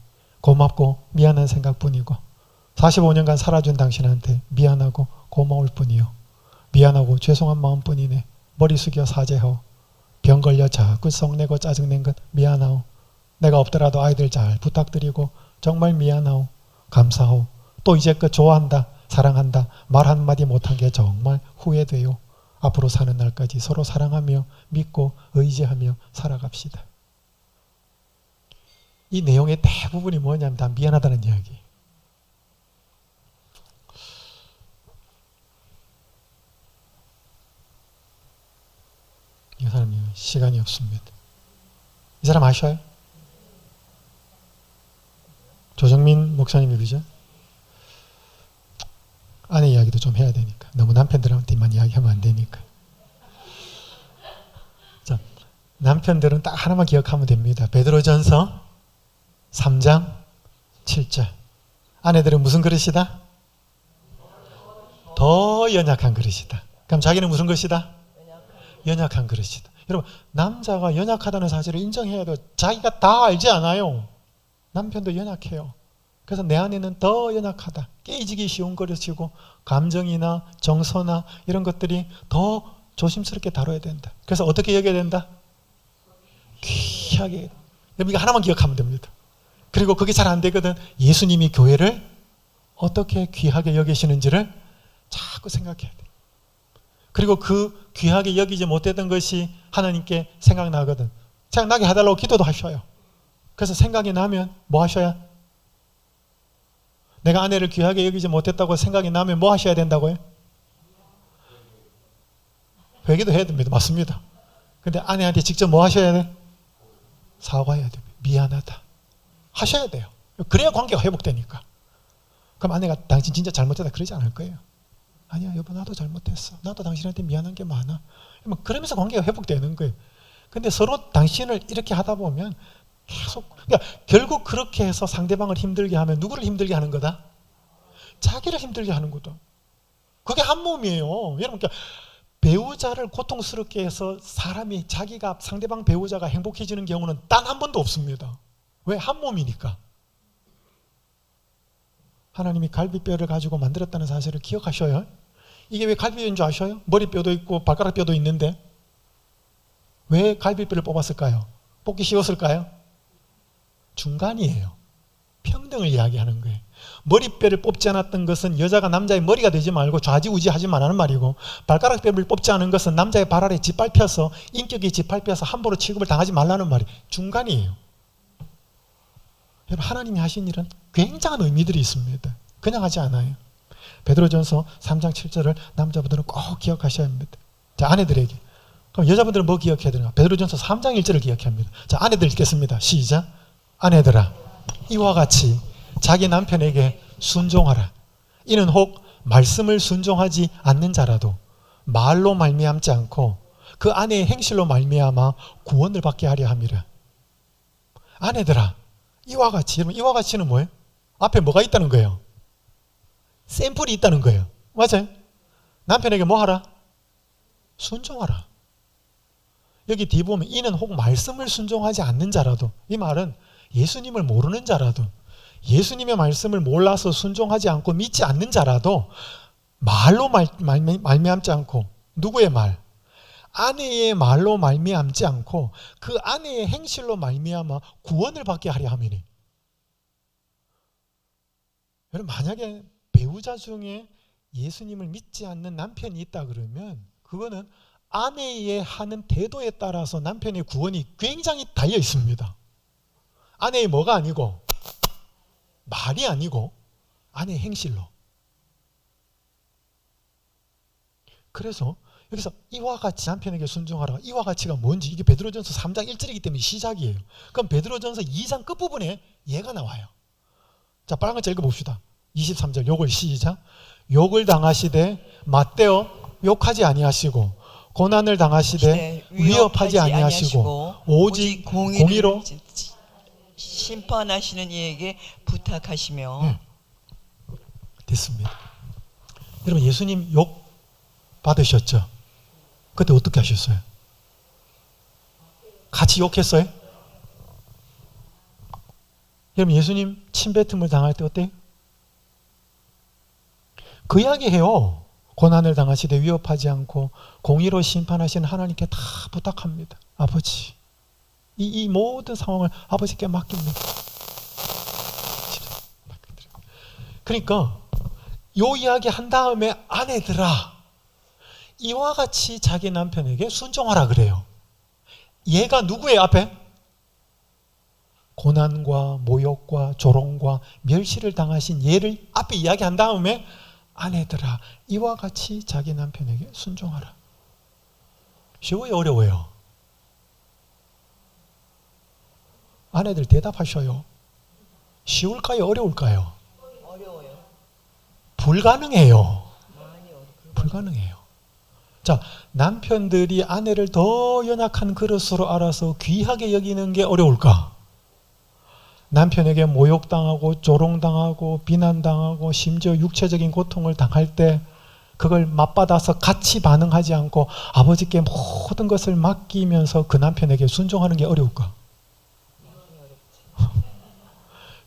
고맙고 미안한 생각뿐이고 45년간 살아준 당신한테 미안하고 고마울 뿐이요. 미안하고 죄송한 마음뿐이네. 머리 숙여 사죄하오. 병 걸려 자꾸 성내고 짜증낸 것 미안하오. 내가 없더라도 아이들 잘 부탁드리고 정말 미안하오. 감사하오. 또 이제껏 좋아한다, 사랑한다 말 한마디 못한 게 정말 후회돼요. 앞으로 사는 날까지 서로 사랑하며 믿고 의지하며 살아갑시다. 이 내용의 대부분이 뭐냐면 다 미안하다는 이야기. 이 사람이 시간이 없습니다. 이 사람 아셔요? 조정민 목사님이 그죠? 아내 이야기도 좀 해야 되니까. 너무 남편들한테만 이야기하면 안 되니까. 자, 남편들은 딱 하나만 기억하면 됩니다. 베드로전서 3장 7절. 아내들은 무슨 그릇이다? 더 연약한 그릇이다. 그럼 자기는 무슨 것이다? 연약한 그릇이다. 여러분, 남자가 연약하다는 사실을 인정해야 돼요. 자기가 다 알지 않아요. 남편도 연약해요. 그래서 내 안에는 더 연약하다. 깨지기 쉬운 그릇이고 감정이나 정서나 이런 것들이 더 조심스럽게 다뤄야 된다. 그래서 어떻게 여겨야 된다? 귀하게. 여러분, 이거 하나만 기억하면 됩니다. 그리고 그게 잘 안 되거든. 예수님이 교회를 어떻게 귀하게 여기시는지를 자꾸 생각해야 돼. 그리고 그 귀하게 여기지 못했던 것이 하나님께 생각나거든. 생각나게 해달라고 기도도 하셔요. 그래서 생각이 나면 뭐 하셔야? 내가 아내를 귀하게 여기지 못했다고 생각이 나면 뭐 하셔야 된다고요? 회개도 해야 됩니다. 맞습니다. 근데 아내한테 직접 뭐 하셔야 돼? 사과해야 됩니다. 미안하다. 하셔야 돼요. 그래야 관계가 회복되니까. 그럼 아내가 당신 진짜 잘못했다 그러지 않을 거예요. 아니야, 여보, 나도 잘못했어. 나도 당신한테 미안한 게 많아. 그러면서 관계가 회복되는 거예요. 근데 서로 당신을 이렇게 하다 보면 계속, 그러니까 결국 그렇게 해서 상대방을 힘들게 하면 누구를 힘들게 하는 거다? 자기를 힘들게 하는 거다. 그게 한 몸이에요. 여러분, 그러니까 배우자를 고통스럽게 해서 사람이 자기가 상대방 배우자가 행복해지는 경우는 단 한 번도 없습니다. 왜? 한 몸이니까. 하나님이 갈비뼈를 가지고 만들었다는 사실을 기억하셔요. 이게 왜 갈비뼈인 줄 아셔요? 머리뼈도 있고 발가락뼈도 있는데 왜 갈비뼈를 뽑았을까요? 뽑기 쉬웠을까요? 중간이에요. 평등을 이야기하는 거예요. 머리뼈를 뽑지 않았던 것은 여자가 남자의 머리가 되지 말고 좌지우지하지 말라는 말이고, 발가락뼈를 뽑지 않은 것은 남자의 발 아래 짓밟혀서 인격이 짓밟혀서 함부로 취급을 당하지 말라는 말이 중간이에요. 여러분, 하나님이 하신 일은 굉장한 의미들이 있습니다. 그냥 하지 않아요. 베드로전서 3장 7절을 남자분들은 꼭 기억하셔야 합니다. 자, 아내들에게. 그럼 여자분들은 뭐 기억해야 되는가? 베드로전서 3장 1절을 기억해야 합니다. 자, 아내들 읽겠습니다. 시작. 아내들아, 이와 같이 자기 남편에게 순종하라. 이는 혹 말씀을 순종하지 않는 자라도 말로 말미암지 않고 그 아내의 행실로 말미암아 구원을 받게 하려 함이라. 아내들아, 이와 같이. 여러분, 이와 같이는 뭐예요? 앞에 뭐가 있다는 거예요? 샘플이 있다는 거예요. 맞아요? 남편에게 뭐 하라? 순종하라. 여기 뒤에 보면 이는 혹 말씀을 순종하지 않는 자라도, 이 말은 예수님을 모르는 자라도, 예수님의 말씀을 몰라서 순종하지 않고 믿지 않는 자라도 말로 말미암지 않고, 누구의 말? 아내의 말로 말미암지 않고 그 아내의 행실로 말미암아 구원을 받게 하려 함이니. 여러분, 만약에 배우자 중에 예수님을 믿지 않는 남편이 있다 그러면 그거는 아내의 하는 태도에 따라서 남편의 구원이 굉장히 달려 있습니다. 아내의 뭐가 아니고, 말이 아니고 아내의 행실로. 그래서 여기서 이와 같이 남편에게 순종하라. 이와 같이가 뭔지, 이게 베드로전서 3장 1절이기 때문에 시작이에요. 그럼 베드로전서 2장 끝부분에 얘가 나와요. 자, 빨간 글 읽어봅시다. 23절 욕을 시작. 욕을 당하시되 맞대어 욕하지 아니하시고 고난을 당하시되 위협하지 아니하시고 오직 공의로 심판하시는 이에게 부탁하시며. 됐습니다. 여러분, 예수님 욕 받으셨죠? 그때 어떻게 하셨어요? 같이 욕했어요? 여러분, 예수님 침뱉음을 당할 때 어때요? 그 이야기해요. 고난을 당하시되 위협하지 않고 공의로 심판하시는 하나님께 다 부탁합니다. 아버지, 이 모든 상황을 아버지께 맡깁니다. 그러니까 요 이야기 한 다음에 아내들아, 이와 같이 자기 남편에게 순종하라 그래요. 얘가 누구예요? 앞에 고난과 모욕과 조롱과 멸시를 당하신 얘를 앞에 이야기한 다음에 아내들아, 이와 같이 자기 남편에게 순종하라. 쉬워요? 어려워요? 아내들 대답하셔요. 쉬울까요? 어려울까요? 어려워요. 불가능해요. 불가능해요. 자, 남편들이 아내를 더 연약한 그릇으로 알아서 귀하게 여기는 게 어려울까? 남편에게 모욕당하고 조롱당하고 비난당하고 심지어 육체적인 고통을 당할 때 그걸 맞받아서 같이 반응하지 않고 아버지께 모든 것을 맡기면서 그 남편에게 순종하는 게 어려울까?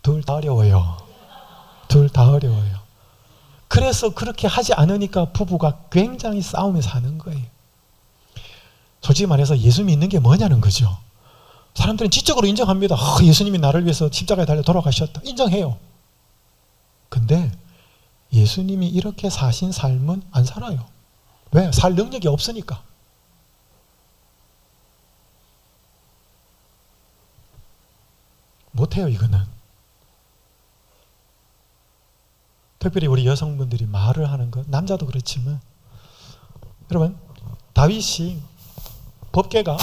둘 다 어려워요. 둘 다 어려워요. 그래서 그렇게 하지 않으니까 부부가 굉장히 싸우면서 사는 거예요. 솔직히 말해서 예수 믿는 게 뭐냐는 거죠. 사람들은 지적으로 인정합니다. 예수님이 나를 위해서 십자가에 달려 돌아가셨다. 인정해요. 근데 예수님이 이렇게 사신 삶은 안 살아요. 왜? 살 능력이 없으니까. 못해요, 이거는. 특별히 우리 여성분들이 말을 하는 것, 남자도 그렇지만, 여러분, 다윗이 법궤가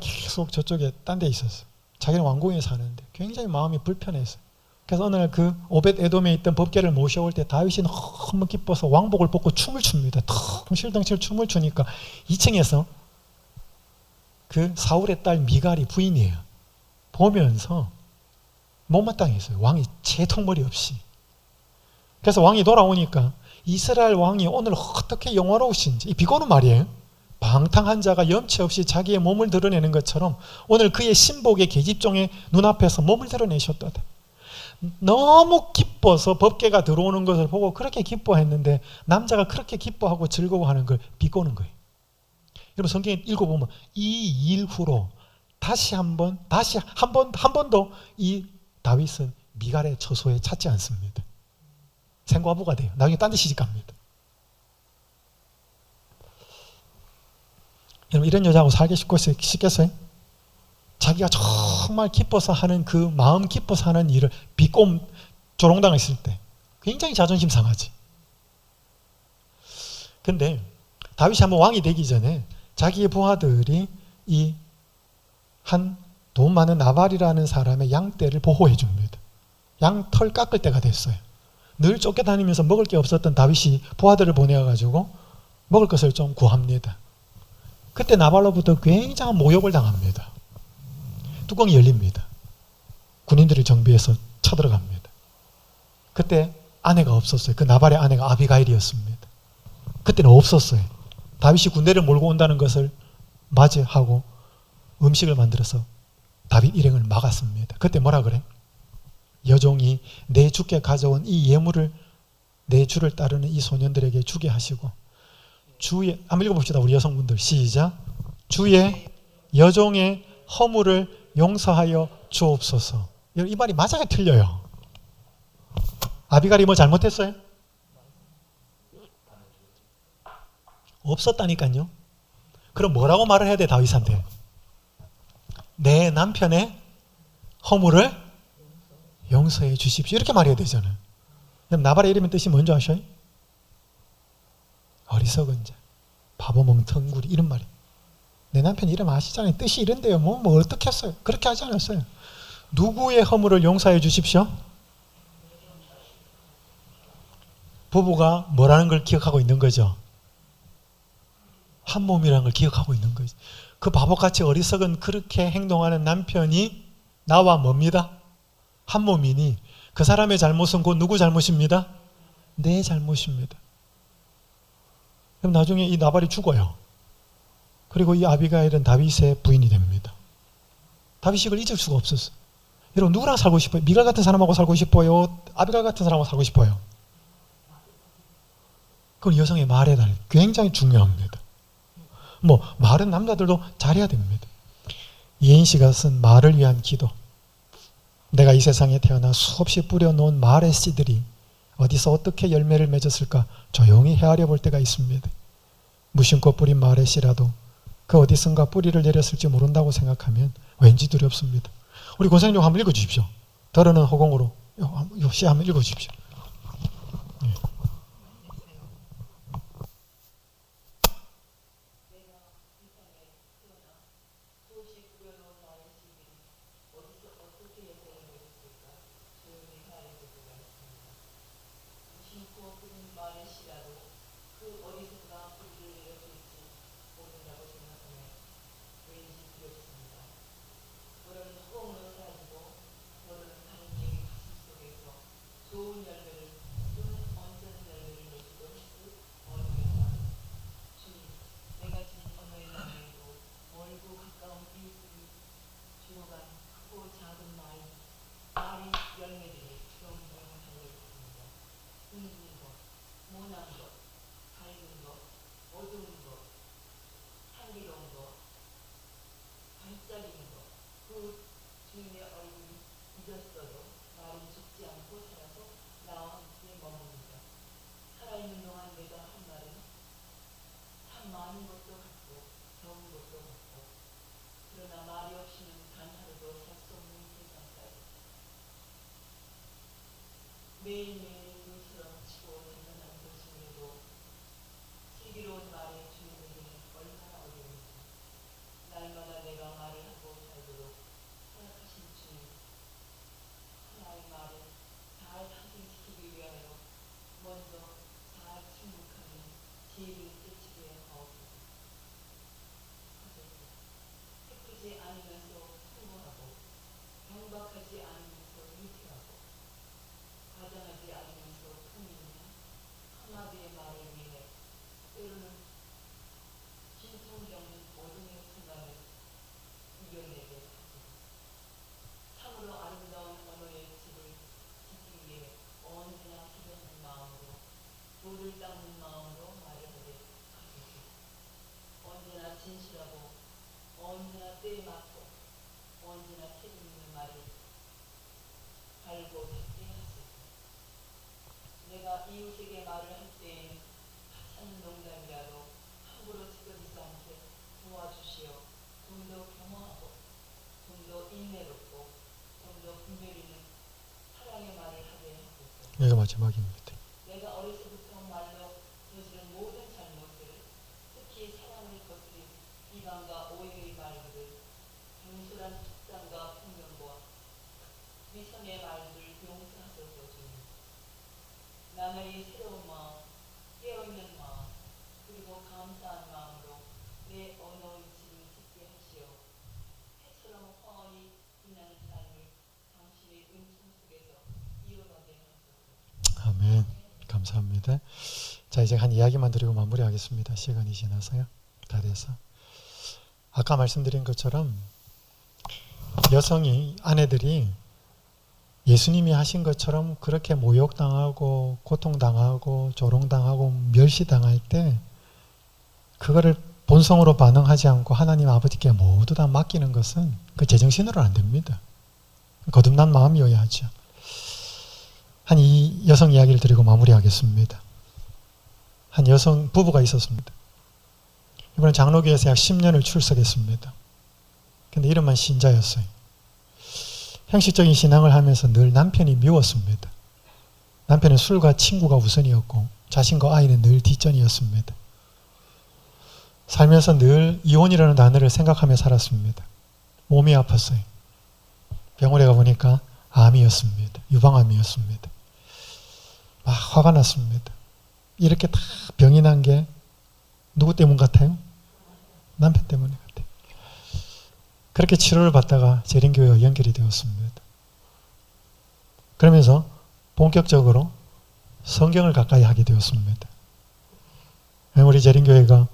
계속 저쪽에 딴 데 있었어요. 자기는 왕궁에 사는데 굉장히 마음이 불편했어요. 그래서 어느 날 그 오벳 에돔에 있던 법궤를 모셔올 때 다윗이 너무 기뻐서 왕복을 벗고 춤을 춥니다. 덩실덩실 춤을 추니까 2층에서 그 사울의 딸 미갈이 부인이에요. 보면서 못마땅했어요. 왕이 채통머리 없이. 그래서 왕이 돌아오니까 이스라엘 왕이 오늘 어떻게 영화로우신지, 이 비꼬는 말이에요. 방탕한 자가 염치 없이 자기의 몸을 드러내는 것처럼 오늘 그의 신복의 계집종의 눈앞에서 몸을 드러내셨다. 너무 기뻐서 법궤가 들어오는 것을 보고 그렇게 기뻐했는데 남자가 그렇게 기뻐하고 즐거워하는 걸 비꼬는 거예요. 여러분 성경에 읽어보면 이 일 후로 한 번도 이 다윗은 미갈의 처소에 찾지 않습니다. 생과부가 돼요. 나중에 딴 데 시집 갑니다. 여러분 이런 여자하고 살기 쉽겠어요? 자기가 정말 기뻐서 하는 그 마음 기뻐서 하는 일을 비꼼 조롱당했을 때 굉장히 자존심 상하지. 근데 다윗이 한번 왕이 되기 전에 자기의 부하들이 이 한 돈 많은 나발이라는 사람의 양떼를 보호해 줍니다. 양털 깎을 때가 됐어요. 늘 쫓겨다니면서 먹을 게 없었던 다윗이 부하들을 보내가지고 먹을 것을 좀 구합니다. 그때 나발로부터 굉장한 모욕을 당합니다. 뚜껑이 열립니다. 군인들을 정비해서 쳐들어갑니다. 그때 아내가 없었어요. 그 나발의 아내가 아비가일이었습니다. 그때는 없었어요. 다윗이 군대를 몰고 온다는 것을 맞이하고 음식을 만들어서 다윗 일행을 막았습니다. 그때 뭐라 그래? 여종이 내 주께 가져온 이 예물을 내 주를 따르는 이 소년들에게 주게 하시고 주의, 한번 읽어봅시다. 우리 여성분들 시작. 주의 여종의 허물을 용서하여 주옵소서. 이 말이 맞아요, 틀려요? 아비갈이 뭐 잘못했어요? 없었다니까요. 그럼 뭐라고 말을 해야 돼, 다윗한테? 내 남편의 허물을 용서해 주십시오. 이렇게 말해야 되잖아요. 그럼 나발의 이름의 뜻이 뭔지 아셔요? 어리석은 자, 바보 멍텅구리 이런 말이에요. 내 남편 이름 아시잖아요. 뜻이 이런데요. 뭐 어떻게 했어요? 그렇게 하지 않았어요. 누구의 허물을 용서해 주십시오? 부부가 뭐라는 걸 기억하고 있는 거죠? 한 몸이라는 걸 기억하고 있는 거죠. 그 바보같이 어리석은 그렇게 행동하는 남편이 나와 뭡니다? 한 몸이니 그 사람의 잘못은 곧 누구 잘못입니다? 내 잘못입니다. 그럼 나중에 이 나발이 죽어요. 그리고 이 아비가일은 다윗의 부인이 됩니다. 다윗이 이걸 잊을 수가 없었어요. 여러분 누구랑 살고 싶어요? 미갈 같은 사람하고 살고 싶어요? 아비가일 같은 사람하고 살고 싶어요? 그건 여성의 말에 달려 굉장히 중요합니다. 말은 남자들도 잘해야 됩니다. 이혜인 씨가 쓴 말을 위한 기도. 내가 이 세상에 태어나 수없이 뿌려놓은 말의 씨들이 어디서 어떻게 열매를 맺었을까 조용히 헤아려 볼 때가 있습니다. 무심코 뿌린 말의 씨라도 그 어디선가 뿌리를 내렸을지 모른다고 생각하면 왠지 두렵습니다. 우리 권사님 한번 읽어주십시오. 더러는 허공으로 요 시 한번 읽어주십시오. 네. 매일매일 물처럼 치고 단단한 도심에도 슬기로운 말의 주인에게는 얼마나 어려운지 날마다 내가 말을 하고 살도록 허락하신 주님, 하나의 말을 잘 탄생시키기 위하여 먼저 잘 침묵하는 지혜를 깨치게 하옵소서. 슬프지 않으면서 풍부하고 경박하지 않으면서 유쾌하고 과장하지 않으면서 품위 있는 한마디의 말을 위해 때로는 진통이 없는 어둠의 순간을 이겨내게 하소서. 참으로 아름다운 언어의 질을 짓기 위해 언제나 기도하는 마음으로 돌을 닦는 마음으로 말을 하게 하소서. 언제나 진실하고 언제나 때에 맞고 언제나 책임 있는 말을 갈고 닦게 하소서. 내가 이웃에게 말을 할 때에는 하찮은 농담이라도 함부로 찌꺼지지 않게 도와주시어 좀 더 겸허하고 좀 더 인내롭고 좀 더 분별 있는 사랑의 말을 하게 하소서. 여기가 마지막입니다. 내가 어려서부터 말로 저지른 모든 잘못들을 특히 사랑을 거스린 비방과 오해의 말들을 경솔한 특단과 풍경과 위선의 말들을 용서하소서. 주님, 나날이 새로운 마음, 깨어있는 마음, 그리고 감사한 마음으로 내 언어의 질을 짓게 하시어 해처럼 화원이 빛나는 삶을 당신의 은총 속에서 이어가게 하소서. 아멘. 감사합니다. 자, 이제 한 이야기만 드리고 마무리하겠습니다. 시간이 지나서요. 다 돼서. 아까 말씀드린 것처럼 여성이, 아내들이 예수님이 하신 것처럼 그렇게 모욕당하고 고통당하고 조롱당하고 멸시당할 때 그거를 본성으로 반응하지 않고 하나님 아버지께 모두 다 맡기는 것은 그 제정신으로는 안 됩니다. 거듭난 마음이어야 하죠. 한 이 여성 이야기를 드리고 마무리하겠습니다. 한 여성 부부가 있었습니다. 이번에 장로교에서 약 10년을 출석했습니다. 근데 이름만 신자였어요. 형식적인 신앙을 하면서 늘 남편이 미웠습니다. 남편은 술과 친구가 우선이었고 자신과 아이는 늘 뒷전이었습니다. 살면서 늘 이혼이라는 단어를 생각하며 살았습니다. 몸이 아팠어요. 병원에 가보니까 암이었습니다. 유방암이었습니다. 막 화가 났습니다. 이렇게 다 병이 난 게 누구 때문 같아요? 남편 때문에 같아요. 그렇게 치료를 받다가 재림교회와 연결이 되었습니다. 그러면서 본격적으로 성경을 가까이 하게 되었습니다. 우리 재림교회가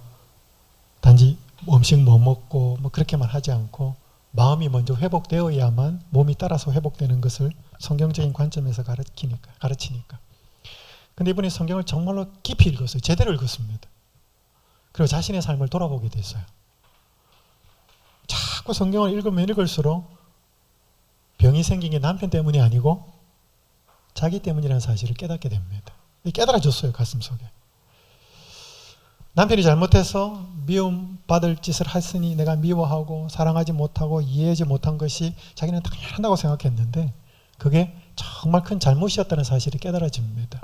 단지 음식 뭐 먹고 뭐 그렇게만 하지 않고 마음이 먼저 회복되어야만 몸이 따라서 회복되는 것을 성경적인 관점에서 가르치니까. 근데 이분이 성경을 정말로 깊이 읽었어요. 제대로 읽었습니다. 그리고 자신의 삶을 돌아보게 됐어요. 자꾸 성경을 읽으면 읽을수록 병이 생긴 게 남편 때문이 아니고 자기 때문이라는 사실을 깨닫게 됩니다. 깨달아졌어요. 가슴속에. 남편이 잘못해서 미움받을 짓을 했으니 내가 미워하고 사랑하지 못하고 이해하지 못한 것이 자기는 당연하다고 생각했는데 그게 정말 큰 잘못이었다는 사실이 깨달아집니다.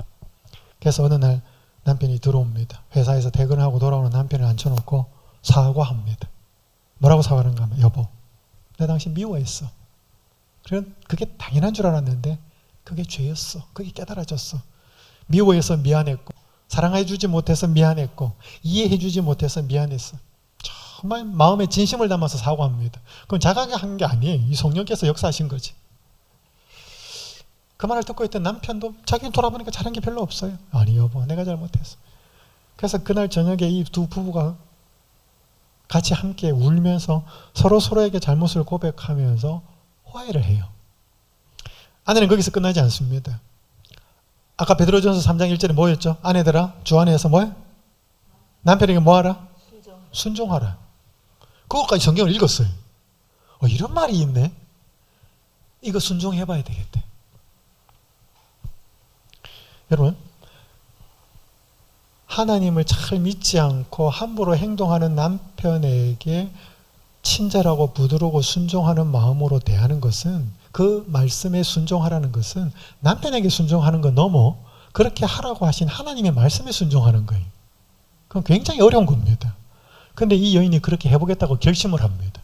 그래서 어느 날 남편이 들어옵니다. 회사에서 퇴근하고 돌아오는 남편을 앉혀놓고 사과합니다. 뭐라고 사과하는가 하면 여보, 내가 당신 미워했어. 그게 당연한 줄 알았는데 그게 죄였어. 그게 깨달아졌어. 미워해서 미안했고 사랑해주지 못해서 미안했고 이해해주지 못해서 미안했어. 정말 마음에 진심을 담아서 사과합니다. 그건 자기가 한 게 아니에요. 이 성령께서 역사하신 거지. 그 말을 듣고 있던 남편도 자기는 돌아보니까 잘한 게 별로 없어요. 아니 여보, 내가 잘못했어. 그래서 그날 저녁에 이 두 부부가 같이 함께 울면서 서로에게 잘못을 고백하면서 화해를 해요. 아내는 거기서 끝나지 않습니다. 아까 베드로전서 3장 1절에 뭐였죠? 아내들아 주 안에서 뭐해? 남편에게 뭐하라? 순종하라. 그것까지 성경을 읽었어요. 이런 말이 있네. 이거 순종해봐야 되겠대. 여러분, 하나님을 잘 믿지 않고 함부로 행동하는 남편에게 친절하고 부드럽고 순종하는 마음으로 대하는 것은 그 말씀에 순종하라는 것은 남편에게 순종하는 건 넘어 그렇게 하라고 하신 하나님의 말씀에 순종하는 거예요. 그건 굉장히 어려운 겁니다. 근데 이 여인이 그렇게 해보겠다고 결심을 합니다.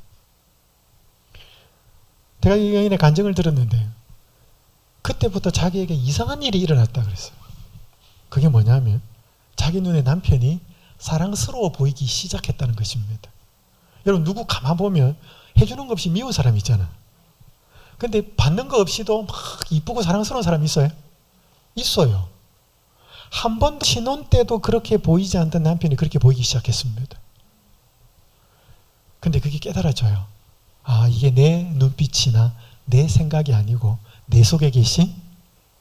제가 이 여인의 간증을 들었는데 그때부터 자기에게 이상한 일이 일어났다 그랬어요. 그게 뭐냐면 자기 눈에 남편이 사랑스러워 보이기 시작했다는 것입니다. 여러분 누구 가만 보면 해주는 것 없이 미운 사람 있잖아. 근데 받는 거 없이도 막 이쁘고 사랑스러운 사람 있어요? 있어요. 한 번도 신혼 때도 그렇게 보이지 않던 남편이 그렇게 보이기 시작했습니다. 근데 그게 깨달아져요. 아, 이게 내 눈빛이나 내 생각이 아니고 내 속에 계신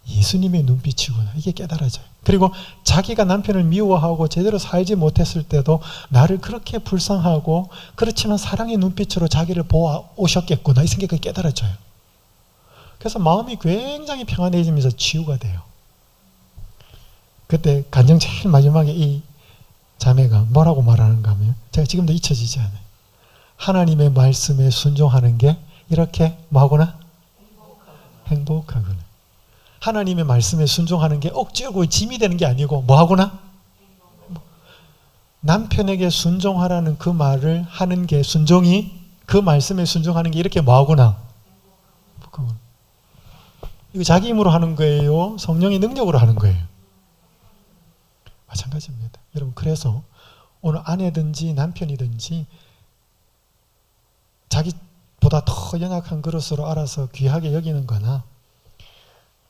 예수님의 눈빛이구나. 이게 깨달아져요. 그리고 자기가 남편을 미워하고 제대로 살지 못했을 때도 나를 그렇게 불쌍하고 그렇지만 사랑의 눈빛으로 자기를 보아오셨겠구나. 이 생각이 깨달아져요. 그래서 마음이 굉장히 평안해지면서 치유가 돼요. 그때 간증 제일 마지막에 이 자매가 뭐라고 말하는가 하면 제가 지금도 잊혀지지 않아요. 하나님의 말씀에 순종하는 게 이렇게 뭐하구나? 행복하구나. 하나님의 말씀에 순종하는 게 억지로 짐이 되는 게 아니고 뭐하구나? 남편에게 순종하라는 그 말을 하는 게 순종이 그 말씀에 순종하는 게 이렇게 뭐하구나? 이거 자기 힘으로 하는 거예요? 성령의 능력으로 하는 거예요? 마찬가지입니다. 여러분 그래서 오늘 아내든지 남편이든지 자기보다 더 연약한 그릇으로 알아서 귀하게 여기는 거나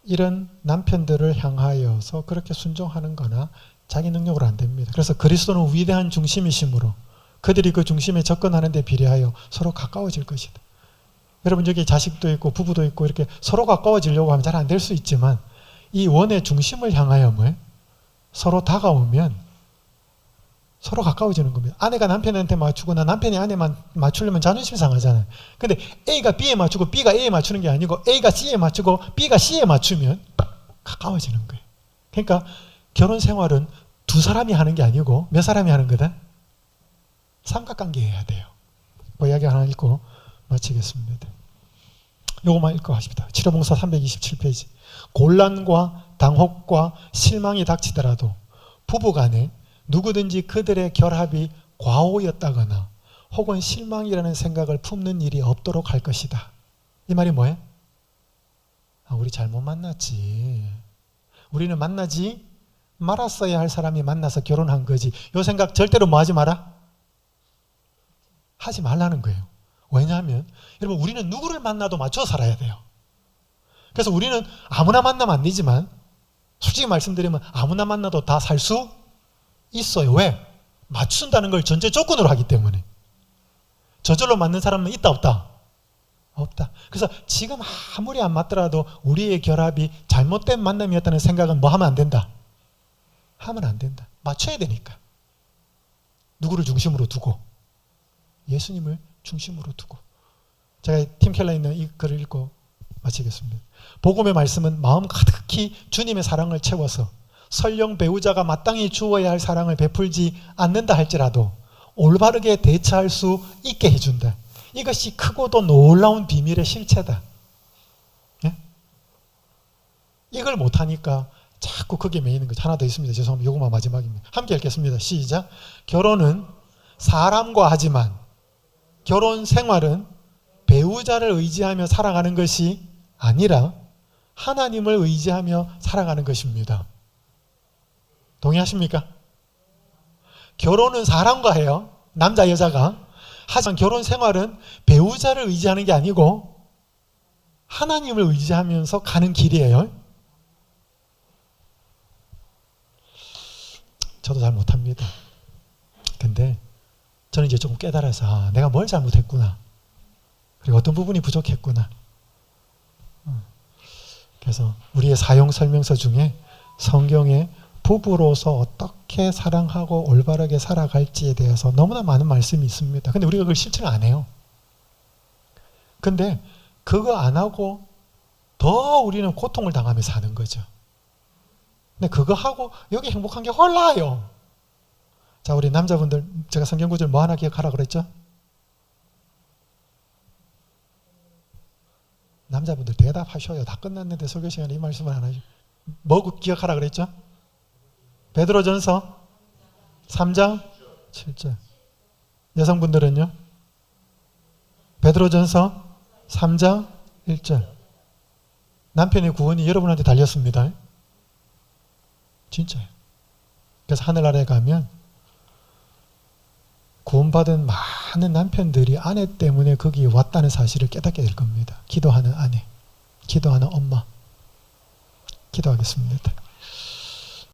이런 남편들을 향하여서 그렇게 순종하는 거나 자기 능력으로 안 됩니다. 그래서 그리스도는 위대한 중심이심으로 그들이 그 중심에 접근하는 데 비례하여 서로 가까워질 것이다. 여러분 여기 자식도 있고 부부도 있고 이렇게 서로 가까워지려고 하면 잘 안 될 수 있지만 이 원의 중심을 향하여 서로 다가오면 서로 가까워지는 겁니다. 아내가 남편한테 맞추거나 남편이 아내만 맞추려면 자존심 상하잖아요. 근데 A가 B에 맞추고 B가 A에 맞추는 게 아니고 A가 C에 맞추고 B가 C에 맞추면 가까워지는 거예요. 그러니까 결혼 생활은 두 사람이 하는 게 아니고 몇 사람이 하는 거다? 삼각관계 해야 돼요. 그 이야기 하나 읽고 마치겠습니다. 요거만 읽고 하십니다. 치료봉사 327페이지. 곤란과 당혹과 실망이 닥치더라도 부부간에 누구든지 그들의 결합이 과오였다거나 혹은 실망이라는 생각을 품는 일이 없도록 할 것이다. 이 말이 뭐예요? 아, 우리 잘못 만났지. 우리는 만나지 말았어야 할 사람이 만나서 결혼한 거지. 이 생각 절대로 뭐 하지 마라? 하지 말라는 거예요. 왜냐하면 여러분 우리는 누구를 만나도 맞춰 살아야 돼요. 그래서 우리는 아무나 만나면 안 되지만 솔직히 말씀드리면 아무나 만나도 다 살 수 있어요. 왜? 맞춘다는 걸 전제 조건으로 하기 때문에. 저절로 맞는 사람은 있다 없다? 없다. 그래서 지금 아무리 안 맞더라도 우리의 결합이 잘못된 만남이었다는 생각은 뭐 하면 안 된다? 하면 안 된다. 맞춰야 되니까. 누구를 중심으로 두고? 예수님을 중심으로 두고. 제가 팀 켈러에 있는 이 글을 읽고 마치겠습니다. 복음의 말씀은 마음 가득히 주님의 사랑을 채워서 설령 배우자가 마땅히 주어야 할 사랑을 베풀지 않는다 할지라도 올바르게 대처할 수 있게 해준다. 이것이 크고도 놀라운 비밀의 실체다. 예? 이걸 못하니까 자꾸 거기에 매이는 거죠. 하나 더 있습니다. 죄송합니다. 이것만 마지막입니다. 함께 읽겠습니다. 시작. 결혼은 사람과 하지만 결혼 생활은 배우자를 의지하며 살아가는 것이 아니라 하나님을 의지하며 살아가는 것입니다. 동의하십니까? 결혼은 사람과 해요. 남자 여자가. 하지만 결혼 생활은 배우자를 의지하는 게 아니고 하나님을 의지하면서 가는 길이에요. 저도 잘 못합니다. 근데 저는 이제 조금 깨달아서 아, 내가 뭘 잘못했구나. 그리고 어떤 부분이 부족했구나. 그래서 우리의 사용 설명서 중에 성경에 부부로서 어떻게 사랑하고 올바르게 살아갈지에 대해서 너무나 많은 말씀이 있습니다. 근데 우리가 그걸 실천을 안 해요. 근데 그거 안 하고 더 우리는 고통을 당하며 사는 거죠. 근데 그거 하고 여기 행복한 게 홀라요. 자, 우리 남자분들 제가 성경 구절 뭐 하나 기억하라 그랬죠? 남자분들 대답하셔요. 다 끝났는데 설교 시간에 이 말씀을 안 하죠. 뭐 기억하라 그랬죠? 베드로전서 3장 7절. 여성분들은요? 베드로전서 3장 1절. 남편의 구원이 여러분한테 달렸습니다. 진짜요. 그래서 하늘나라에 가면 구원받은 많은 남편들이 아내 때문에 거기 왔다는 사실을 깨닫게 될 겁니다. 기도하는 아내, 기도하는 엄마. 기도하겠습니다.